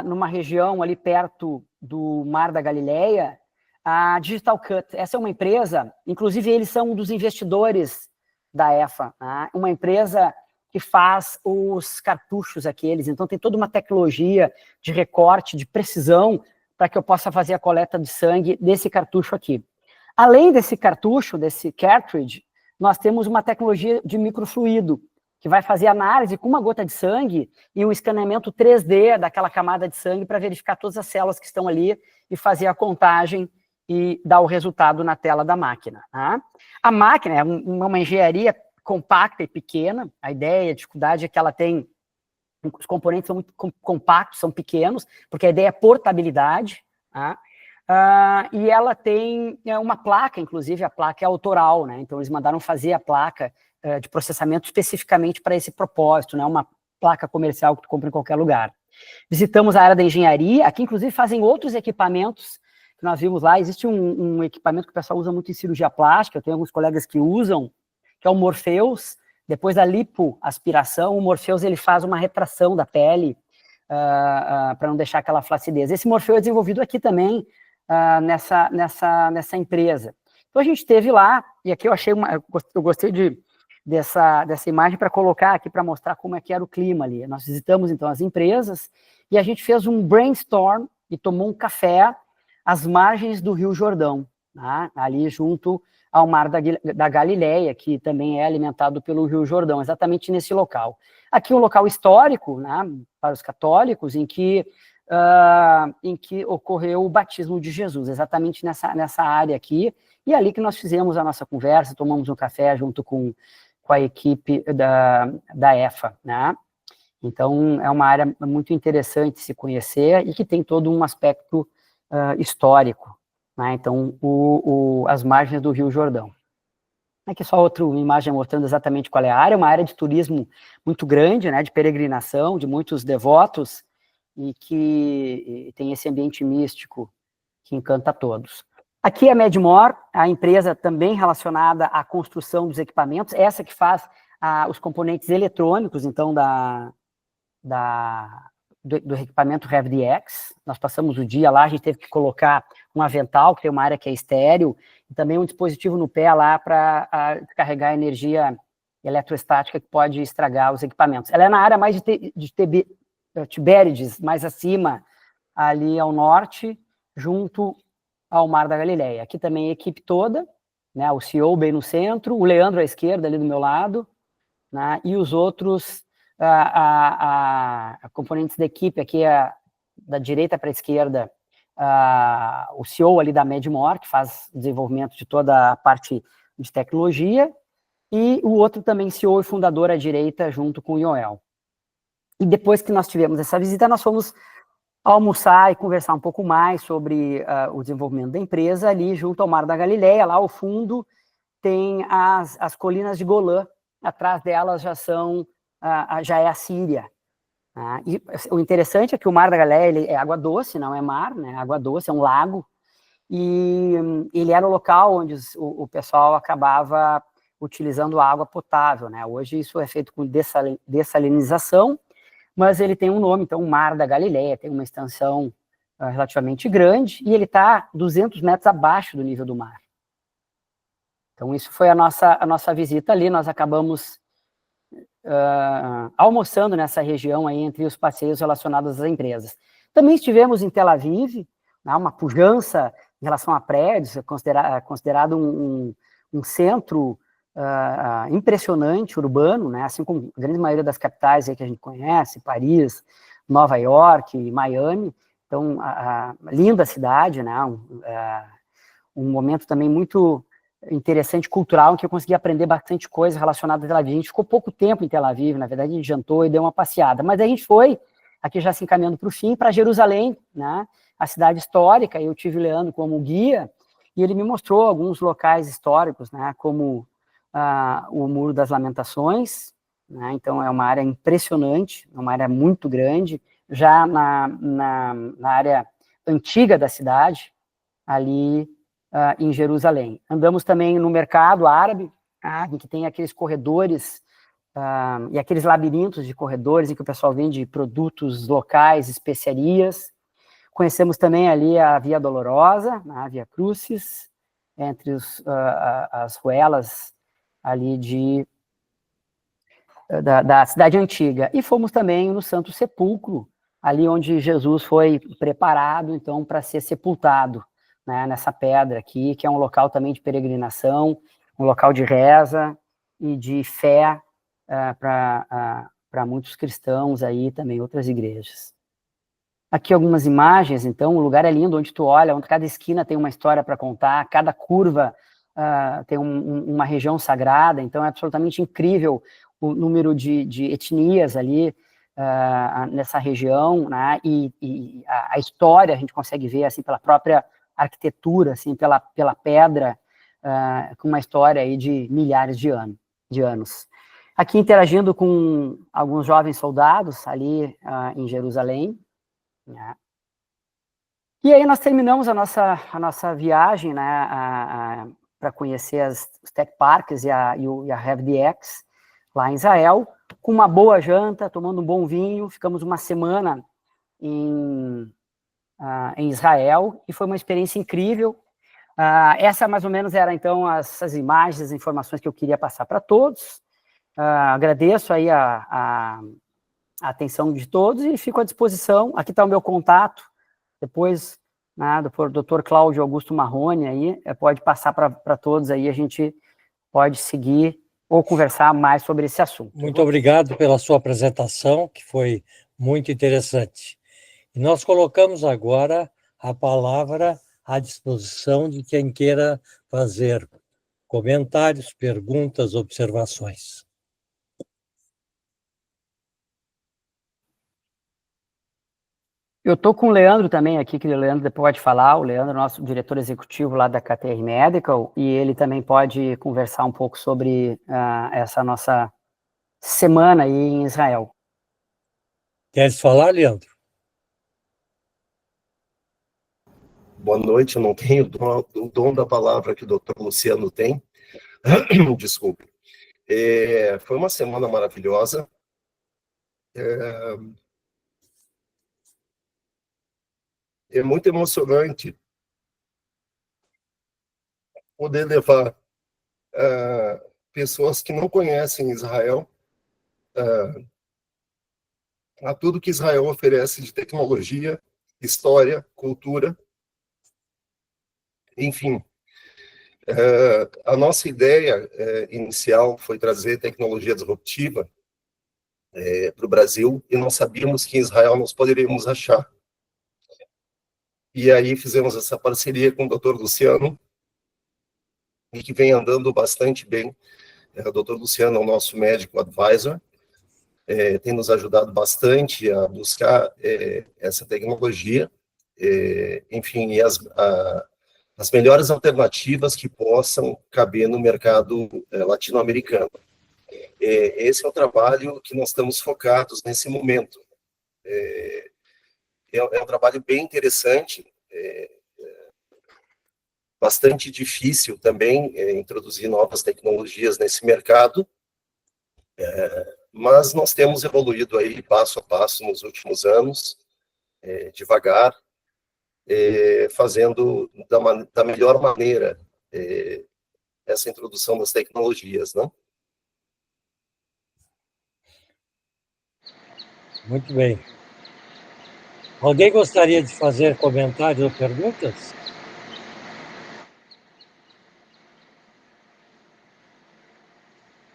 numa região ali perto do Mar da Galileia, a Digital Cut. Essa é uma empresa, inclusive eles são um dos investidores da EFA, né, uma empresa que faz os cartuchos aqueles, então tem toda uma tecnologia de recorte, de precisão, para que eu possa fazer a coleta de sangue desse cartucho aqui. Além desse cartucho, desse cartridge, nós temos uma tecnologia de microfluido, que vai fazer análise com uma gota de sangue e um escaneamento 3D daquela camada de sangue para verificar todas as células que estão ali e fazer a contagem e dar o resultado na tela da máquina. Tá? A máquina é uma engenharia compacta e pequena, a ideia, a dificuldade é que ela tem, os componentes são muito compactos, são pequenos, porque a ideia é portabilidade, tá? E ela tem uma placa, inclusive a placa é autoral, né? Então eles mandaram fazer a placa de processamento especificamente para esse propósito, não é uma placa comercial que tu compra em qualquer lugar. Visitamos a área da engenharia, aqui inclusive fazem outros equipamentos, que nós vimos lá, existe um equipamento que o pessoal usa muito em cirurgia plástica, eu tenho alguns colegas que usam, que é o Morpheus. Depois da lipoaspiração, o Morpheus ele faz uma retração da pele para não deixar aquela flacidez. Esse Morpheus é desenvolvido aqui também nessa empresa. Então a gente esteve lá, e aqui eu achei eu gostei dessa imagem para colocar aqui para mostrar como é que era o clima ali. Nós visitamos então as empresas e a gente fez um brainstorm e tomou um café às margens do Rio Jordão, tá? Ali junto ao Mar da Galileia, que também é alimentado pelo Rio Jordão, exatamente nesse local. Aqui um local histórico, né, para os católicos, em que ocorreu o batismo de Jesus, exatamente nessa área aqui, e ali que nós fizemos a nossa conversa, tomamos um café junto com a equipe da EFA, né? Então, é uma área muito interessante se conhecer e que tem todo um aspecto histórico. Né? Então, as margens do Rio Jordão. Aqui só outra imagem mostrando exatamente qual é a área, uma área de turismo muito grande, né, de peregrinação, de muitos devotos, e que tem esse ambiente místico que encanta a todos. Aqui é a Medmor, a empresa também relacionada à construção dos equipamentos, essa que faz os componentes eletrônicos, então, do equipamento RevDX. Nós passamos o dia lá, a gente teve que colocar um avental, que tem uma área que é estéreo, e também um dispositivo no pé lá para carregar energia eletrostática que pode estragar os equipamentos. Ela é na área mais de Tibériades, mais acima, ali ao norte, junto ao Mar da Galileia. Aqui também a equipe toda, né, o CEO bem no centro, o Leandro à esquerda, ali do meu lado, né, e os outros componentes da equipe, aqui da direita para a esquerda, o CEO ali da Medmor, que faz o desenvolvimento de toda a parte de tecnologia, e o outro também CEO e fundador à direita, junto com o Yoel. E depois que nós tivemos essa visita, nós fomos almoçar e conversar um pouco mais sobre o desenvolvimento da empresa ali junto ao Mar da Galileia. Lá ao fundo tem as colinas de Golã, atrás delas já é a Síria. E o interessante é que o Mar da Galileia é água doce, não é mar, né? Água doce, é um lago, e ele era o local onde o pessoal acabava utilizando água potável, né? Hoje isso é feito com dessalinização, mas ele tem um nome, então, o Mar da Galileia, tem uma extensão relativamente grande, e ele está 200 metros abaixo do nível do mar. Então, isso foi a nossa visita ali, nós acabamos almoçando nessa região aí, entre os passeios relacionados às empresas. Também estivemos em Tel Aviv, né, uma pujança em relação a prédios, considerado um centro impressionante, urbano, né, assim como a grande maioria das capitais aí que a gente conhece, Paris, Nova York, Miami, Então, linda cidade, né? Um momento também muito interessante, cultural, em que eu consegui aprender bastante coisa relacionada a Tel Aviv. A gente ficou pouco tempo em Tel Aviv, na verdade a gente jantou e deu uma passeada, mas a gente foi, aqui já se encaminhando para o fim, para Jerusalém, né? A cidade histórica. Eu tive o Leandro como guia, e ele me mostrou alguns locais históricos, né? Como o Muro das Lamentações, né? Então é uma área impressionante, é uma área muito grande, já na área antiga da cidade, ali em Jerusalém. Andamos também no mercado árabe, em que tem aqueles corredores e aqueles labirintos de corredores em que o pessoal vende produtos locais, especiarias. Conhecemos também ali a Via Dolorosa, a Via Crucis, entre as ruelas ali da cidade antiga. E fomos também no Santo Sepulcro, ali onde Jesus foi preparado, então, para ser sepultado, né, nessa pedra aqui, que é um local também de peregrinação, um local de reza e de fé para muitos cristãos aí, também outras igrejas. Aqui algumas imagens, então, o lugar é lindo, onde tu olha, onde cada esquina tem uma história para contar, cada curva tem uma região sagrada, então é absolutamente incrível o número de etnias ali nessa região, né? E a história a gente consegue ver assim pela própria arquitetura, assim pela pedra, com uma história aí de milhares de anos. Aqui interagindo com alguns jovens soldados ali em Jerusalém, né? E aí nós terminamos a nossa viagem, né, para conhecer os Tech Parks e a RevDX lá em Israel, com uma boa janta, tomando um bom vinho. Ficamos uma semana em Israel e foi uma experiência incrível. Essa mais ou menos era então essas imagens, as informações que eu queria passar para todos. Agradeço aí a atenção de todos e fico à disposição. Aqui está o meu contato. Depois, né, do Dr. Cláudio Augusto Marrone, aí, pode passar para todos, aí a gente pode seguir ou conversar mais sobre esse assunto. Muito obrigado pela sua apresentação, que foi muito interessante. E nós colocamos agora a palavra à disposição de quem queira fazer comentários, perguntas, observações. Eu estou com o Leandro também aqui, que o Leandro depois pode falar. O Leandro é nosso diretor executivo lá da KTR Medical, e ele também pode conversar um pouco sobre essa nossa semana aí em Israel. Queres falar, Leandro? Boa noite, eu não tenho o dom da palavra que o doutor Luciano tem. Desculpe. Foi uma semana maravilhosa. É muito emocionante poder levar pessoas que não conhecem Israel a tudo que Israel oferece de tecnologia, história, cultura, enfim. A nossa ideia inicial foi trazer tecnologia disruptiva para o Brasil, e nós sabíamos que em Israel nós poderíamos achar. E aí fizemos essa parceria com o Dr. Luciano, e que vem andando bastante bem. O Dr. Luciano é o nosso médico advisor, tem nos ajudado bastante a buscar essa tecnologia, enfim, e as melhores alternativas que possam caber no mercado latino-americano. Esse é o trabalho que nós estamos focados nesse momento. É um trabalho bem interessante, bastante difícil também introduzir novas tecnologias nesse mercado, mas nós temos evoluído aí passo a passo nos últimos anos, devagar, fazendo da melhor maneira essa introdução das tecnologias, né? Muito bem. Alguém gostaria de fazer comentários ou perguntas?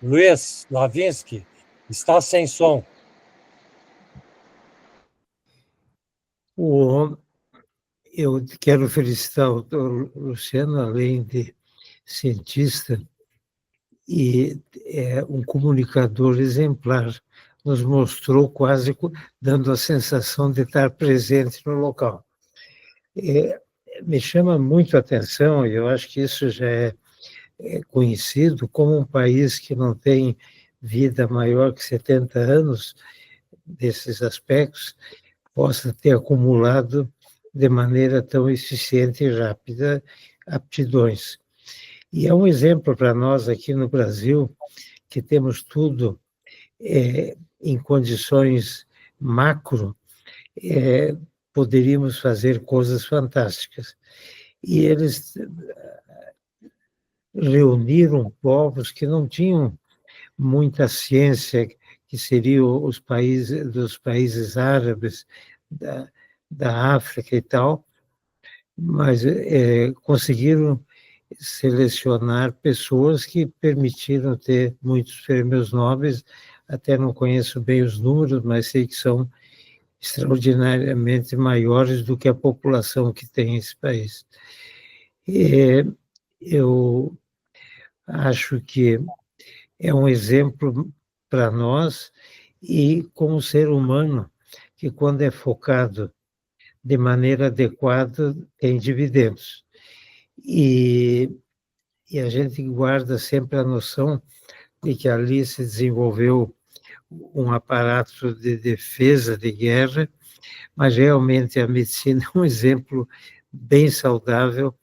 Luiz Lavinsky, está sem som. O Eu quero felicitar o doutor Luciano, além de cientista, e é um comunicador exemplar. Nos mostrou quase dando a sensação de estar presente no local. Me chama muito a atenção, e eu acho que isso já é conhecido, como um país que não tem vida maior que 70 anos, desses aspectos, possa ter acumulado de maneira tão eficiente e rápida aptidões. E é um exemplo para nós aqui no Brasil, que temos tudo em condições macro, poderíamos fazer coisas fantásticas. E eles reuniram povos que não tinham muita ciência, que seriam os países dos países árabes, da África e tal, mas conseguiram selecionar pessoas que permitiram ter muitos prêmios nobres. Até não conheço bem os números, mas sei que são extraordinariamente maiores do que a população que tem esse país. Eu acho que é um exemplo para nós, e como ser humano, que quando é focado de maneira adequada, tem dividendos. E a gente guarda sempre a noção de que ali se desenvolveu um aparato de defesa, de guerra, mas realmente a medicina é um exemplo bem saudável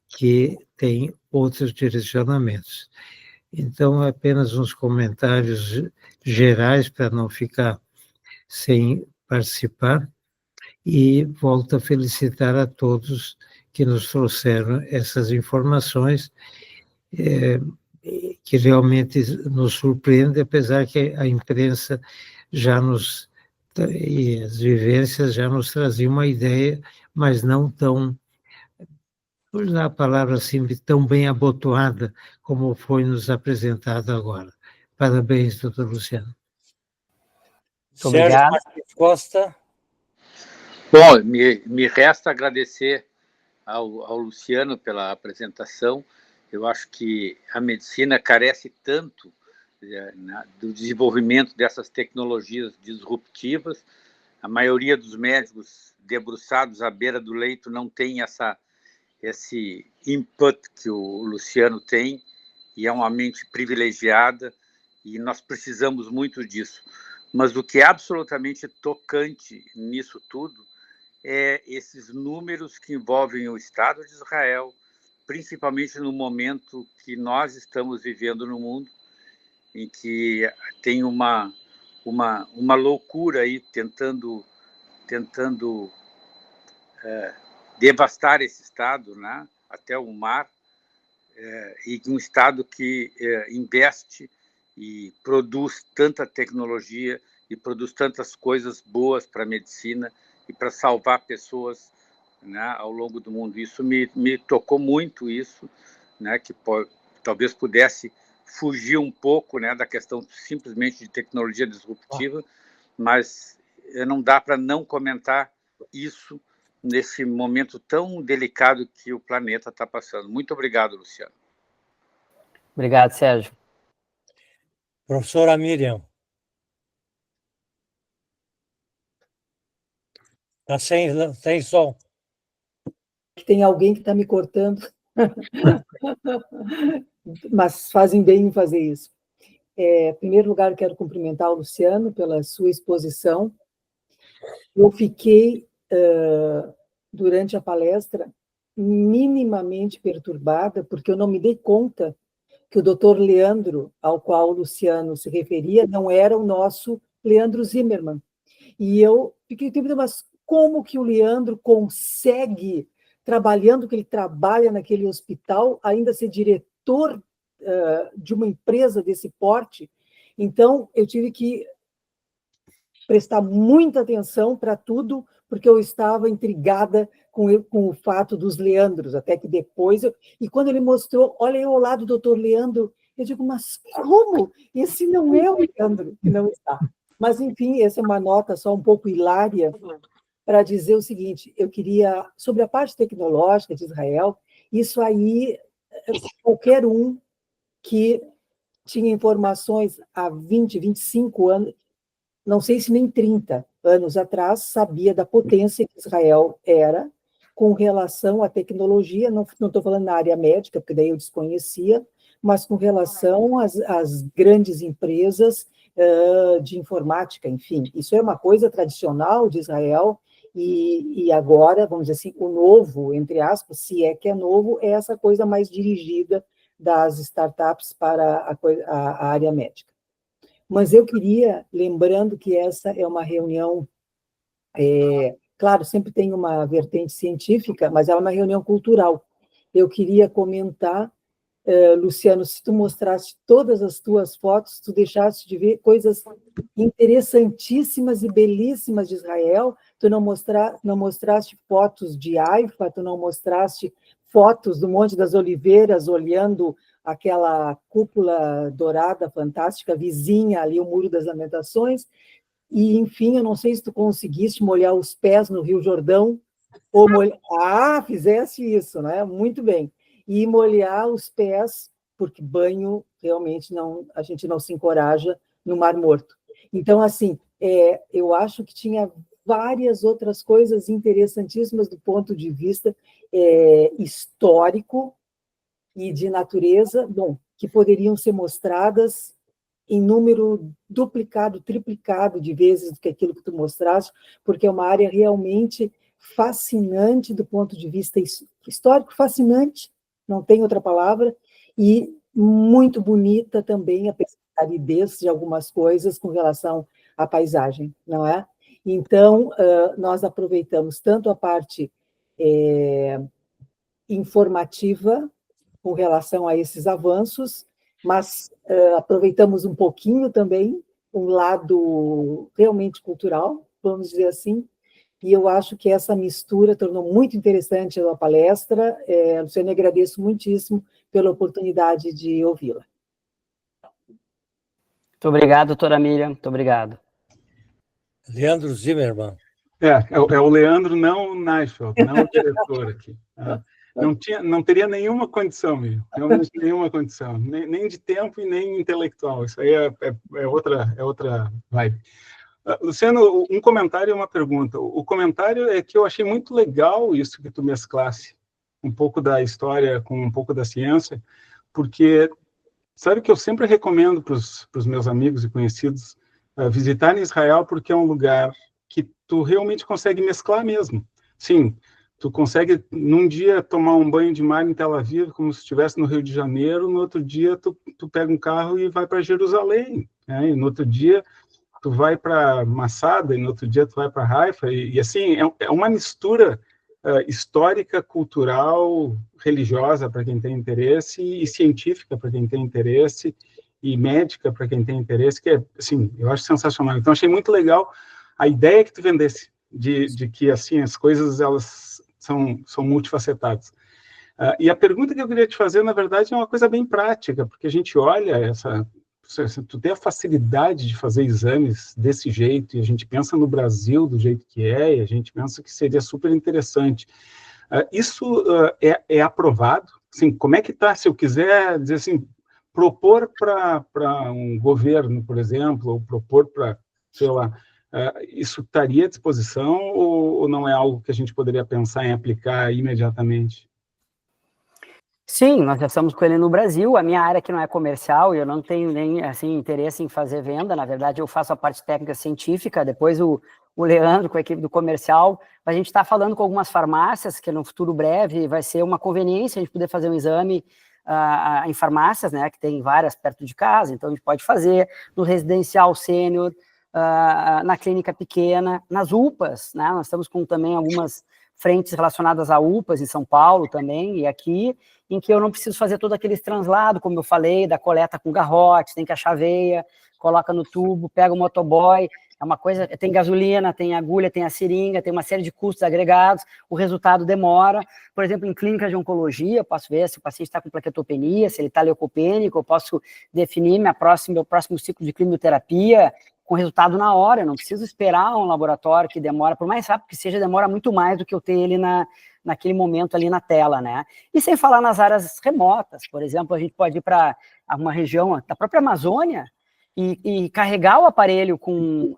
que tem outros direcionamentos. Então, apenas uns comentários gerais para não ficar sem participar, e volto a felicitar a todos que nos trouxeram essas informações, que realmente nos surpreende, apesar que a imprensa e as vivências já nos traziam uma ideia, mas não tão, vou usar a palavra assim, tão bem abotoada como foi nos apresentado agora. Parabéns, doutor Luciano. Sérgio Martins Costa. Bom, me resta agradecer ao Luciano pela apresentação. Eu acho que a medicina carece tanto do desenvolvimento dessas tecnologias disruptivas. A maioria dos médicos debruçados à beira do leito não tem esse input que o Luciano tem, e é uma mente privilegiada, e nós precisamos muito disso. Mas o que é absolutamente tocante nisso tudo é esses números que envolvem o Estado de Israel, principalmente no momento que nós estamos vivendo no mundo, em que tem uma loucura aí tentando devastar esse Estado, né? Até o mar, e um Estado que investe e produz tanta tecnologia e produz tantas coisas boas para a medicina e para salvar pessoas, né, ao longo do mundo. Isso me tocou muito, isso, né, que talvez pudesse fugir um pouco, né, da questão simplesmente de tecnologia disruptiva, mas não dá para não comentar isso nesse momento tão delicado que o planeta está passando. Muito obrigado, Luciano. Obrigado, Sérgio. Professora Miriam. Está sem som. Tem alguém que está me cortando, mas fazem bem em fazer isso. Em primeiro lugar, quero cumprimentar o Luciano pela sua exposição. Eu fiquei, durante a palestra, minimamente perturbada, porque eu não me dei conta que o doutor Leandro, ao qual o Luciano se referia, não era o nosso Leandro Zimmermann. E eu fiquei pensando, mas como que o Leandro consegue, trabalhando que ele trabalha naquele hospital, ainda ser diretor de uma empresa desse porte? Então, eu tive que prestar muita atenção para tudo, porque eu estava intrigada com o fato dos Leandros, até que depois... E quando ele mostrou, olha eu ao lado do doutor Leandro, eu digo, mas como? Esse não é o Leandro que não está. Mas, enfim, essa é uma nota só um pouco hilária, para dizer o seguinte, eu queria, sobre a parte tecnológica de Israel, isso aí, qualquer um que tinha informações há 20, 25 anos, não sei se nem 30 anos atrás, sabia da potência que Israel era com relação à tecnologia, não estou falando na área médica, porque daí eu desconhecia, mas com relação às grandes empresas de informática, enfim. Isso é uma coisa tradicional de Israel, e agora, vamos dizer assim, o novo, entre aspas, se é que é novo, é essa coisa mais dirigida das startups para a área médica. Mas eu queria, lembrando que essa é uma reunião, claro, sempre tem uma vertente científica, mas é uma reunião cultural. Eu queria comentar, Luciano, se tu mostraste todas as tuas fotos, tu deixaste de ver coisas interessantíssimas e belíssimas de Israel, tu não mostraste fotos de Haifa, tu não mostraste fotos do Monte das Oliveiras, olhando aquela cúpula dourada fantástica, vizinha ali, o Muro das Lamentações, e, enfim, eu não sei se tu conseguiste molhar os pés no Rio Jordão, ou fizeste isso, né? Muito bem. E molhar os pés, porque banho, realmente, a gente não se encoraja no Mar Morto. Então, assim, eu acho que tinha várias outras coisas interessantíssimas do ponto de vista histórico e de natureza, bom, que poderiam ser mostradas em número duplicado, triplicado de vezes do que aquilo que tu mostraste, porque é uma área realmente fascinante do ponto de vista histórico, fascinante, não tem outra palavra, e muito bonita também, apesar da aridez de algumas coisas com relação à paisagem, não é? Então, nós aproveitamos tanto a parte informativa com relação a esses avanços, mas aproveitamos um pouquinho também um lado realmente cultural, vamos dizer assim, e eu acho que essa mistura tornou muito interessante a palestra. Luciane, agradeço muitíssimo pela oportunidade de ouvi-la. Muito obrigado, doutora Miriam, muito obrigado. Leandro Zimmermann. É o Leandro, não o Neifeld, não o diretor aqui. Não teria nenhuma condição, Miriam, realmente nenhuma condição, nem de tempo e nem intelectual. Isso aí é outra vibe. Luciano, um comentário e uma pergunta. O comentário é que eu achei muito legal isso que tu mesclasse, um pouco da história com um pouco da ciência, porque sabe que eu sempre recomendo para os meus amigos e conhecidos visitarem Israel, porque é um lugar que tu realmente consegue mesclar mesmo. Sim, tu consegue, num dia, tomar um banho de mar em Tel Aviv, como se estivesse no Rio de Janeiro, no outro dia tu pega um carro e vai para Jerusalém, né? E no outro dia tu vai para Massada, e no outro dia tu vai para Haifa, e assim, é uma mistura histórica, cultural, religiosa para quem tem interesse, e científica para quem tem interesse, e médica para quem tem interesse, que é, assim, eu acho sensacional. Então, achei muito legal a ideia que tu vendesse, de que, assim, as coisas, elas são multifacetadas. E a pergunta que eu queria te fazer, na verdade, é uma coisa bem prática, porque a gente olha tu tem a facilidade de fazer exames desse jeito, e a gente pensa no Brasil do jeito que é, e a gente pensa que seria super interessante. Isso é aprovado? Assim, como é que está, se eu quiser dizer assim, propor para um governo, por exemplo, ou propor para, sei lá, isso estaria à disposição ou não é algo que a gente poderia pensar em aplicar imediatamente? Sim, nós já estamos com ele no Brasil. A minha área que não é comercial, eu não tenho nem assim interesse em fazer venda. Na verdade, eu faço a parte técnica científica. Depois o Leandro, com a equipe do comercial, a gente está falando com algumas farmácias que no futuro breve vai ser uma conveniência a gente poder fazer um exame em farmácias, né, que tem várias perto de casa. Então a gente pode fazer no residencial sênior, na clínica pequena, nas UPAs, né? Nós estamos com também algumas frentes relacionadas a UPAs em São Paulo também, e aqui, em que eu não preciso fazer todo aquele translado, como eu falei, da coleta com garrote, tem que achar veia, coloca no tubo, pega o motoboy, é uma coisa, tem gasolina, tem agulha, tem a seringa, tem uma série de custos agregados, o resultado demora. Por exemplo, em clínica de oncologia, eu posso ver se o paciente está com plaquetopenia, se ele está leucopênico, eu posso definir meu próximo ciclo de quimioterapia, com resultado na hora, eu não preciso esperar um laboratório que demora, por mais rápido que seja, demora muito mais do que eu ter ele naquele momento ali na tela, né? E sem falar nas áreas remotas, por exemplo, a gente pode ir para uma região da própria Amazônia e carregar o aparelho com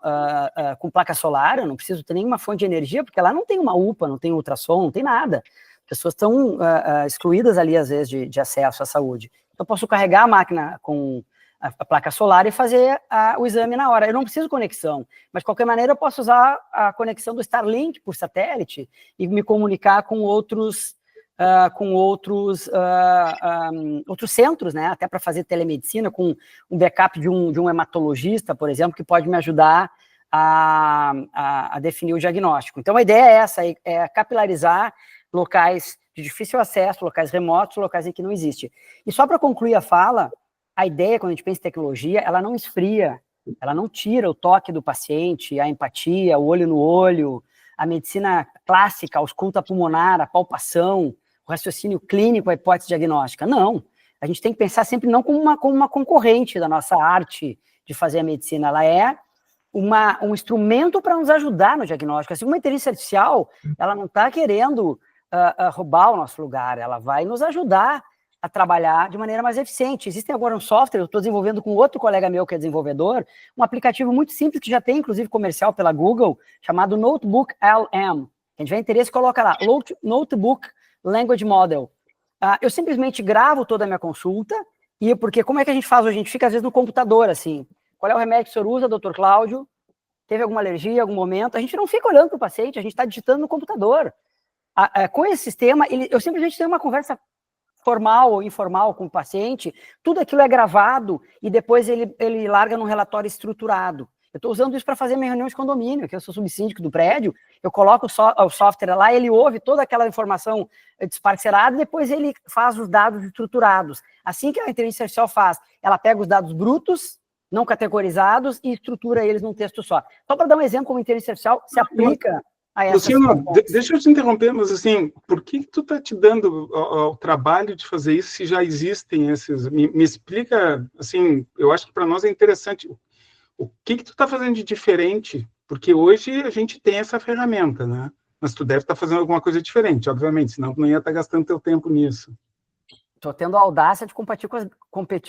placa solar, eu não preciso ter nenhuma fonte de energia, porque lá não tem uma UPA, não tem ultrassom, não tem nada. As pessoas estão excluídas ali, às vezes, de acesso à saúde. Então, eu posso carregar a máquina com a placa solar e fazer o exame na hora. Eu não preciso de conexão, mas de qualquer maneira eu posso usar a conexão do Starlink por satélite e me comunicar com outros centros, né? Até para fazer telemedicina, com um backup de um hematologista, por exemplo, que pode me ajudar a definir o diagnóstico. Então a ideia é essa, é capilarizar locais de difícil acesso, locais remotos, locais em que não existe. E só para concluir a fala, a ideia, quando a gente pensa em tecnologia, ela não esfria, ela não tira o toque do paciente, a empatia, o olho no olho, a medicina clássica, a ausculta pulmonar, a palpação, o raciocínio clínico, a hipótese diagnóstica. Não, a gente tem que pensar sempre não como uma concorrente da nossa arte de fazer a medicina, ela é um instrumento para nos ajudar no diagnóstico. Assim como a inteligência artificial, ela não está querendo roubar o nosso lugar, ela vai nos ajudar a trabalhar de maneira mais eficiente. Existem agora um software, eu estou desenvolvendo com outro colega meu que é desenvolvedor, um aplicativo muito simples que já tem, inclusive, comercial pela Google, chamado Notebook LM. Quem tiver interesse, coloca lá, Notebook Language Model. Eu simplesmente gravo toda a minha consulta, porque como é que a gente faz hoje? A gente fica, às vezes, no computador, assim, qual é o remédio que o senhor usa, doutor Cláudio? Teve alguma alergia em algum momento? A gente não fica olhando para o paciente, a gente está digitando no computador. Com esse sistema, eu simplesmente tenho uma conversa formal ou informal com o paciente, tudo aquilo é gravado e depois ele larga num relatório estruturado. Eu estou usando isso para fazer minha reunião de condomínio, que eu sou subsíndico do prédio, eu coloco o software lá, ele ouve toda aquela informação desparcerada e depois ele faz os dados estruturados. Assim que a inteligência artificial faz, ela pega os dados brutos, não categorizados, e estrutura eles num texto só. Só para dar um exemplo como a inteligência artificial se aplica a essa Luciano, deixa eu te interromper, mas assim, por que tu está te dando o trabalho de fazer isso se já existem esses... Me explica, assim, eu acho que para nós é interessante, o que tu está fazendo de diferente? Porque hoje a gente tem essa ferramenta, né? Mas tu deve estar fazendo alguma coisa diferente, obviamente, senão tu não ia estar gastando teu tempo nisso. Estou tendo a audácia de competir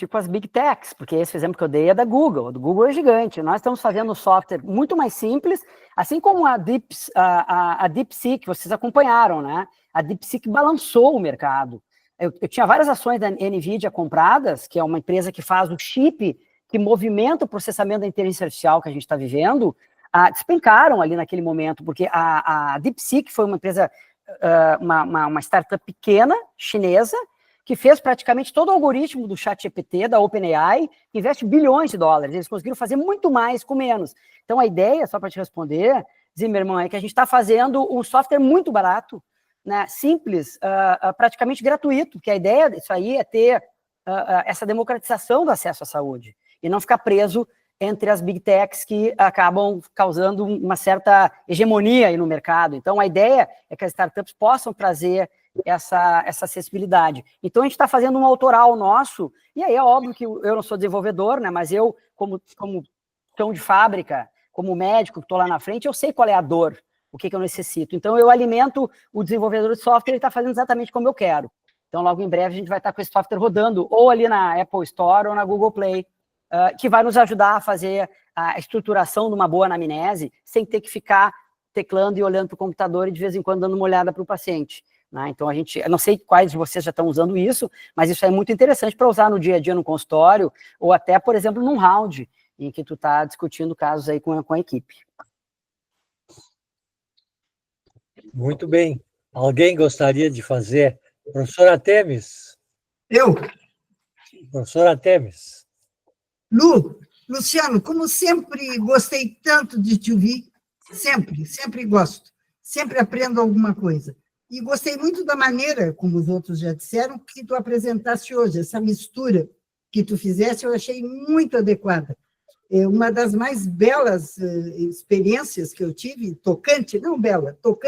com as Big Techs, porque esse exemplo que eu dei é da Google. O do Google é gigante. Nós estamos fazendo um software muito mais simples, assim como a DeepSeek, vocês acompanharam, né? A DeepSeek balançou o mercado. Eu tinha várias ações da NVIDIA compradas, que é uma empresa que faz o chip que movimenta o processamento da inteligência artificial que a gente está vivendo, despencaram ali naquele momento, porque a DeepSeek foi uma empresa, uma startup pequena, chinesa, que fez praticamente todo o algoritmo do ChatGPT, da OpenAI, que investe bilhões de dólares. Eles conseguiram fazer muito mais com menos. Então, a ideia, só para te responder, Zimmermann, é que a gente está fazendo um software muito barato, né, simples, praticamente gratuito, porque a ideia disso aí é ter essa democratização do acesso à saúde e não ficar preso entre as Big Techs que acabam causando uma certa hegemonia aí no mercado. Então, a ideia é que as startups possam trazer essa acessibilidade. Então, a gente está fazendo um autoral nosso, e aí é óbvio que eu não sou desenvolvedor, né, mas eu, como chão de fábrica, como médico que estou lá na frente, eu sei qual é a dor, o que eu necessito. Então, eu alimento o desenvolvedor de software, ele está fazendo exatamente como eu quero. Então, logo em breve, a gente vai estar com esse software rodando, ou ali na Apple Store ou na Google Play, que vai nos ajudar a fazer a estruturação de uma boa anamnese, sem ter que ficar teclando e olhando para o computador e de vez em quando dando uma olhada para o paciente. Né? Então, eu não sei quais de vocês já estão usando isso, mas isso é muito interessante para usar no dia a dia no consultório, ou até, por exemplo, num round, em que tu está discutindo casos aí com a equipe. Muito bem. Alguém gostaria de fazer? Professora Temes? Eu? Professora Temes. Luciano, como sempre gostei tanto de te ouvir, sempre gosto, sempre aprendo alguma coisa. E gostei muito da maneira, como os outros já disseram, que tu apresentaste hoje, essa mistura que tu fizeste, eu achei muito adequada. Uma das mais belas experiências que eu tive, tocante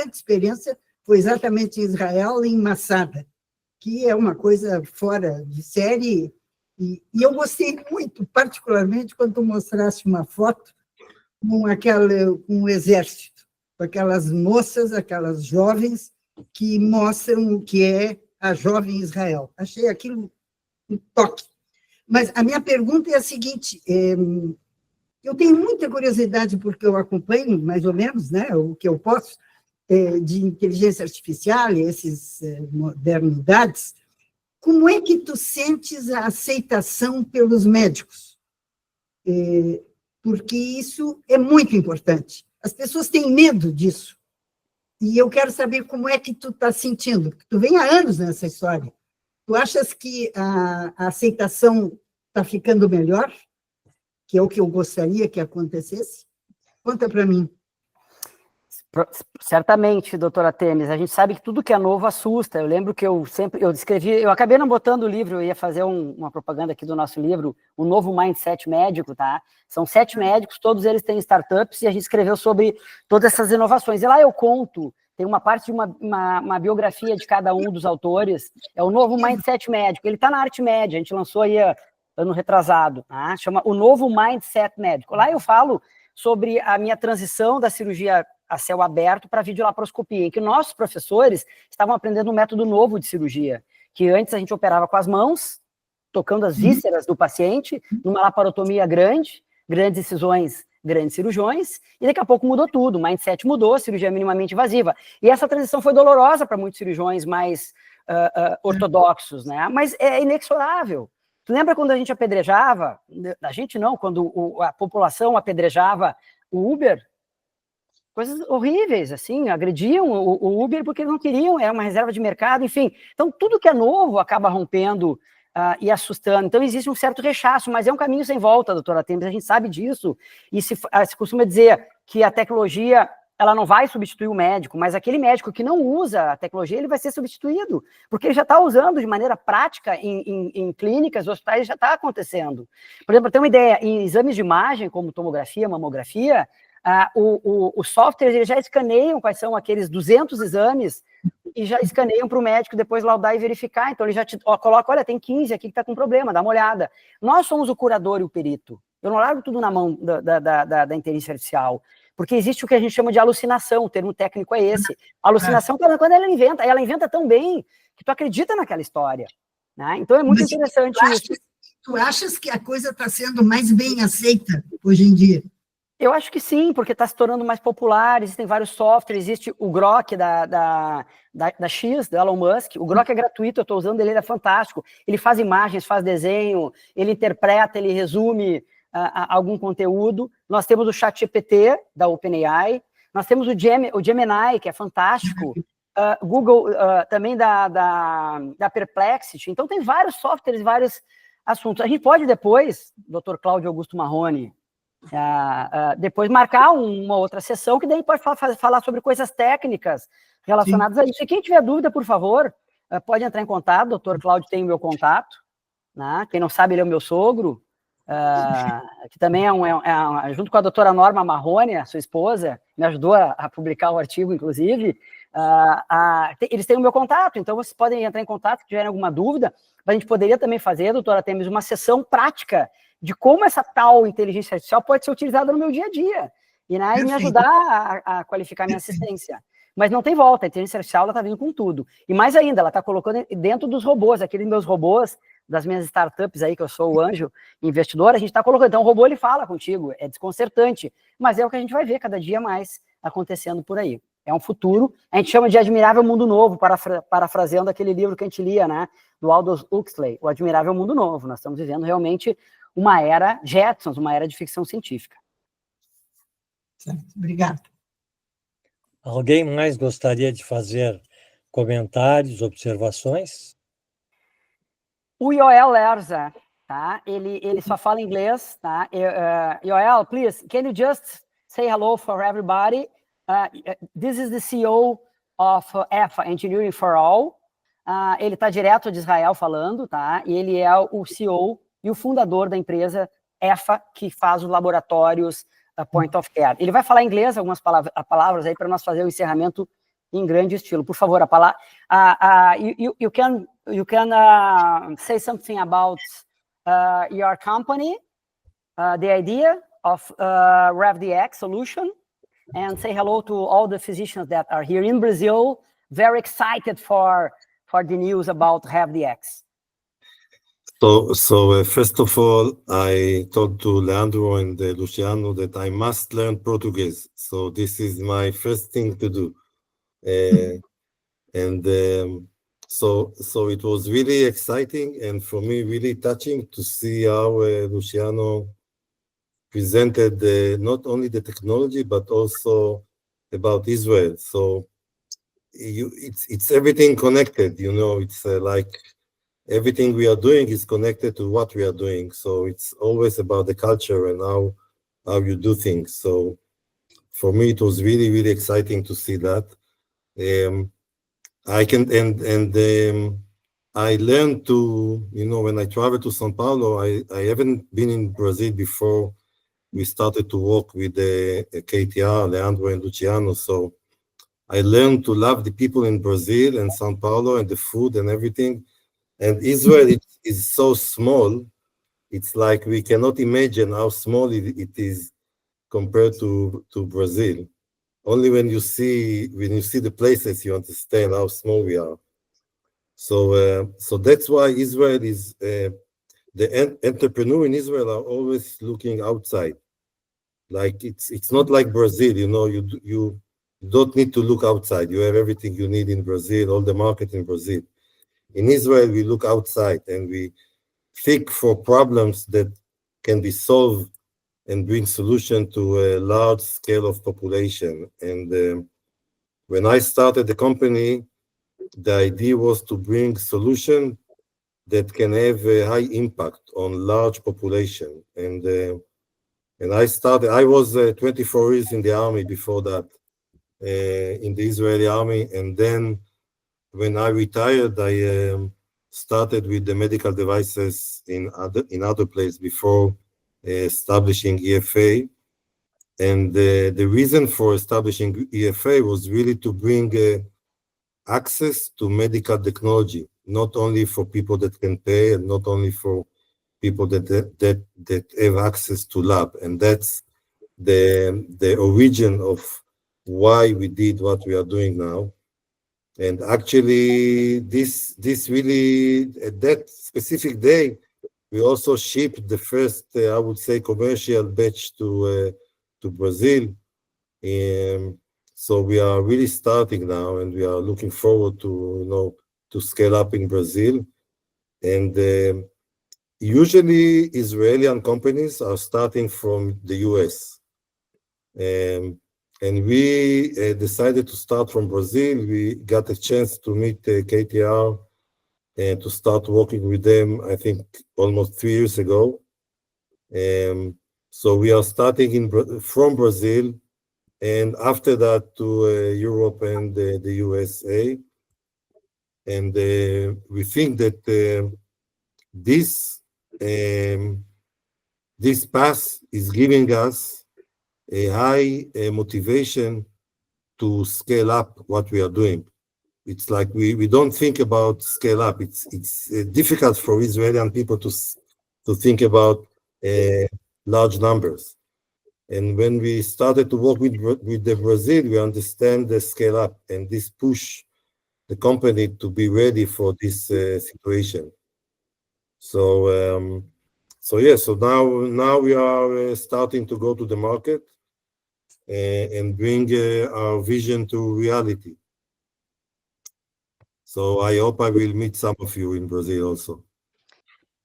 experiência, foi exatamente em Israel, em Masada, que é uma coisa fora de série. E eu gostei muito, particularmente, quando tu mostraste uma foto com o exército, com aquelas moças, aquelas jovens que mostram o que é a jovem Israel. Achei aquilo um toque. Mas a minha pergunta é a seguinte, eu tenho muita curiosidade, porque eu acompanho, mais ou menos, né, o que eu posso, de inteligência artificial e essas modernidades. Como é que tu sentes a aceitação pelos médicos? Porque isso é muito importante. As pessoas têm medo disso. E eu quero saber como é que tu está sentindo, porque tu vem há anos nessa história. Tu achas que a aceitação está ficando melhor? Que é o que eu gostaria que acontecesse? Conta para mim. Certamente, doutora Temes, a gente sabe que tudo que é novo assusta. Eu lembro que eu acabei não botando o livro, eu ia fazer uma propaganda aqui do nosso livro, o novo Mindset Médico, tá? São 7 médicos, todos eles têm startups, e a gente escreveu sobre todas essas inovações. E lá eu conto, tem uma parte de uma biografia de cada um dos autores, é o novo Mindset Médico, ele está na Arte Média, a gente lançou aí ano retrasado, tá? Chama o novo Mindset Médico. Lá eu falo sobre a minha transição da cirurgia a céu aberto para videolaparoscopia, em que nossos professores estavam aprendendo um método novo de cirurgia, que antes a gente operava com as mãos, tocando as vísceras do paciente, numa laparotomia grande, grandes incisões, grandes cirurgiões, e daqui a pouco mudou tudo, o mindset mudou, cirurgia minimamente invasiva. E essa transição foi dolorosa para muitos cirurgiões mais ortodoxos, né? Mas é inexorável. Tu lembra quando a gente apedrejava, a gente não, quando a população apedrejava o Uber? Coisas horríveis, assim, agrediam o Uber porque não queriam, era uma reserva de mercado, enfim. Então, tudo que é novo acaba rompendo e assustando. Então, existe um certo rechaço, mas é um caminho sem volta, doutora Temes, a gente sabe disso. E se costuma dizer que a tecnologia, ela não vai substituir o médico, mas aquele médico que não usa a tecnologia, ele vai ser substituído, porque ele já está usando de maneira prática em clínicas, hospitais, já está acontecendo. Por exemplo, para ter uma ideia, em exames de imagem, como tomografia, mamografia, os softwares eles já escaneiam quais são aqueles 200 exames e já escaneiam para o médico depois laudar e verificar. Então, ele já te coloca, olha, tem 15 aqui que está com problema, dá uma olhada. Nós somos o curador e o perito. Eu não largo tudo na mão da inteligência artificial, porque existe o que a gente chama de alucinação, o termo técnico é esse. A alucinação, quando ela inventa tão bem que tu acredita naquela história. Né? Então, é muito interessante isso. Tu achas que a coisa está sendo mais bem aceita hoje em dia? Eu acho que sim, porque está se tornando mais popular, existem vários softwares, existe o Grok da X, do Elon Musk, o Grok é gratuito, eu estou usando ele é fantástico, ele faz imagens, faz desenho, ele interpreta, ele resume algum conteúdo. Nós temos o ChatGPT, da OpenAI, nós temos o Gemini, que é fantástico, Google também da Perplexity, então tem vários softwares, vários assuntos. A gente pode depois, Dr. Cláudio Augusto Marrone, depois marcar uma outra sessão, que daí pode falar sobre coisas técnicas relacionadas a isso. E quem tiver dúvida, por favor, pode entrar em contato, o doutor Cláudio tem o meu contato, né? Quem não sabe, ele é o meu sogro, que também junto com a doutora Norma Marrone, a sua esposa, me ajudou a publicar o artigo, inclusive, eles têm o meu contato, então vocês podem entrar em contato se tiverem alguma dúvida. A gente poderia também fazer, doutora Temes, uma sessão prática de como essa tal inteligência artificial pode ser utilizada no meu dia a dia, e me ajudar a qualificar minha assistência. Mas não tem volta, a inteligência artificial está vindo com tudo. E mais ainda, ela está colocando dentro dos robôs, aqueles meus robôs, das minhas startups aí, que eu sou o anjo investidor, a gente está colocando. Então o robô, ele fala contigo, é desconcertante, mas é o que a gente vai ver cada dia mais acontecendo por aí. É um futuro, a gente chama de Admirável Mundo Novo, parafraseando aquele livro que a gente lia, né, do Aldous Huxley, O Admirável Mundo Novo. Nós estamos vivendo realmente uma era Jetsons, uma era de ficção científica. Obrigada. Alguém mais gostaria de fazer comentários, observações? O Yoel Lerza, tá? Ele só fala inglês, tá? Yoel, please, can you just say hello for everybody? This is the CEO of EFA, Engineering for All. Ele está direto de Israel falando, tá? E ele é o CEO e o fundador da empresa EFA, que faz os laboratórios Point of Care. Ele vai falar em inglês algumas palavras aí para nós fazer o encerramento em grande estilo. Por favor, a palavra. You can say something about your company, the idea, of RevDX solution and say hello to all the physicians that are here in Brazil, very excited for the news about RevDX. So first of all, I told to Leandro and Luciano that I must learn Portuguese. So this is my first thing to do. So it was really exciting and for me really touching to see how Luciano presented not only the technology but also about Israel. So it's everything connected, you know. It's like everything we are doing is connected to what we are doing. So it's always about the culture and how you do things. So for me, it was really, really exciting to see that. I learned to, you know, when I traveled to São Paulo, I haven't been in Brazil before we started to work with KTR, Leandro and Luciano. So I learned to love the people in Brazil and São Paulo and the food and everything. And Israel is so small. It's like we cannot imagine how small it is compared to Brazil. Only when you see the places, you understand how small we are. So that's why Israel is the entrepreneur in Israel are always looking outside. Like it's not like Brazil, you know. You don't need to look outside. You have everything you need in Brazil, all the market in Brazil. In Israel, we look outside and we think for problems that can be solved and bring solution to a large scale of population. And when I started the company, the idea was to bring solution that can have a high impact on large population. And I was 24 years in the army before that, in the Israeli army. And then when I retired, I started with the medical devices in other places before establishing EFA. And the reason for establishing EFA was really to bring access to medical technology, not only for people that can pay and not only for people that have access to lab. And that's the origin of why we did what we are doing now. And actually, this really, at that specific day, we also shipped the first, I would say, commercial batch to Brazil. So we are really starting now, and we are looking forward to scale up in Brazil. And usually, Israeli companies are starting from the US. And we decided to start from Brazil. We got a chance to meet KTR and to start working with them, I think, almost 3 years ago. So we are starting from Brazil, and after that to Europe and the USA. And we think that this path is giving us a high motivation to scale up what we are doing. It's like we don't think about scale up. It's difficult for Israeli people to think about large numbers. And when we started to work with the Brazil, we understand the scale up, and this push the company to be ready for this situation. So now we are starting to go to the market and bring our vision to reality. So I hope I will meet some of you in Brazil also.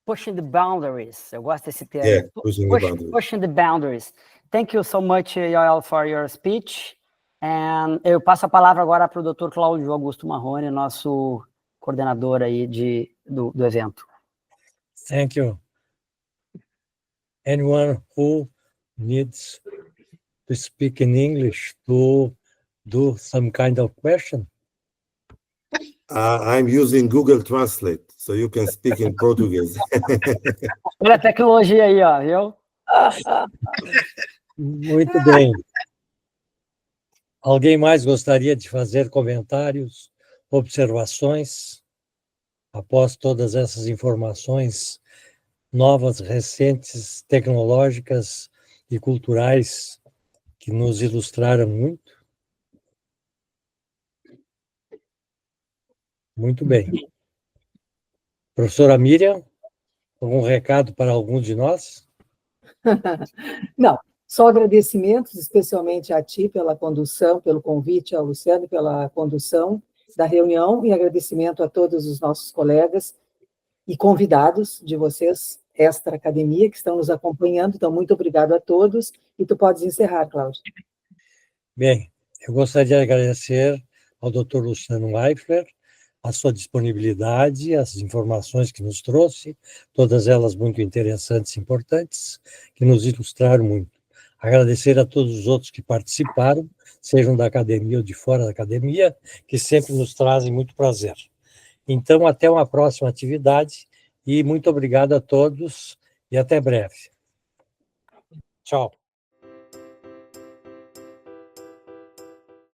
Pushing the boundaries. Eu gosto desse termo. Yeah, pushing the boundaries. Pushing the boundaries. Thank you so much, Yoel, for your speech. And eu passo a palavra agora para o Dr. Cláudio Augusto Marrone, nosso coordenador aí do evento. Thank you. Anyone who needs to speak in English to do some kind of question? I'm using Google Translate, so you can speak in Portuguese. Olha a tecnologia aí, ó, viu? Muito bem. Alguém mais gostaria de fazer comentários, observações, após todas essas informações novas, recentes, tecnológicas e culturais que nos ilustraram muito. Muito bem. Professora Miriam, algum recado para algum de nós? Não, só agradecimentos, especialmente a ti pela condução, pelo convite, ao Luciano pela condução da reunião, e agradecimento a todos os nossos colegas e convidados de vocês, Extra Academia, que estão nos acompanhando. Então, muito obrigado a todos, e tu podes encerrar, Cláudia. Bem, eu gostaria de agradecer ao Dr. Luciano Eifler a sua disponibilidade, as informações que nos trouxe, todas elas muito interessantes e importantes, que nos ilustraram muito. Agradecer a todos os outros que participaram, sejam da academia ou de fora da academia, que sempre nos trazem muito prazer. Então, até uma próxima atividade, e muito obrigado a todos, e até breve. Tchau.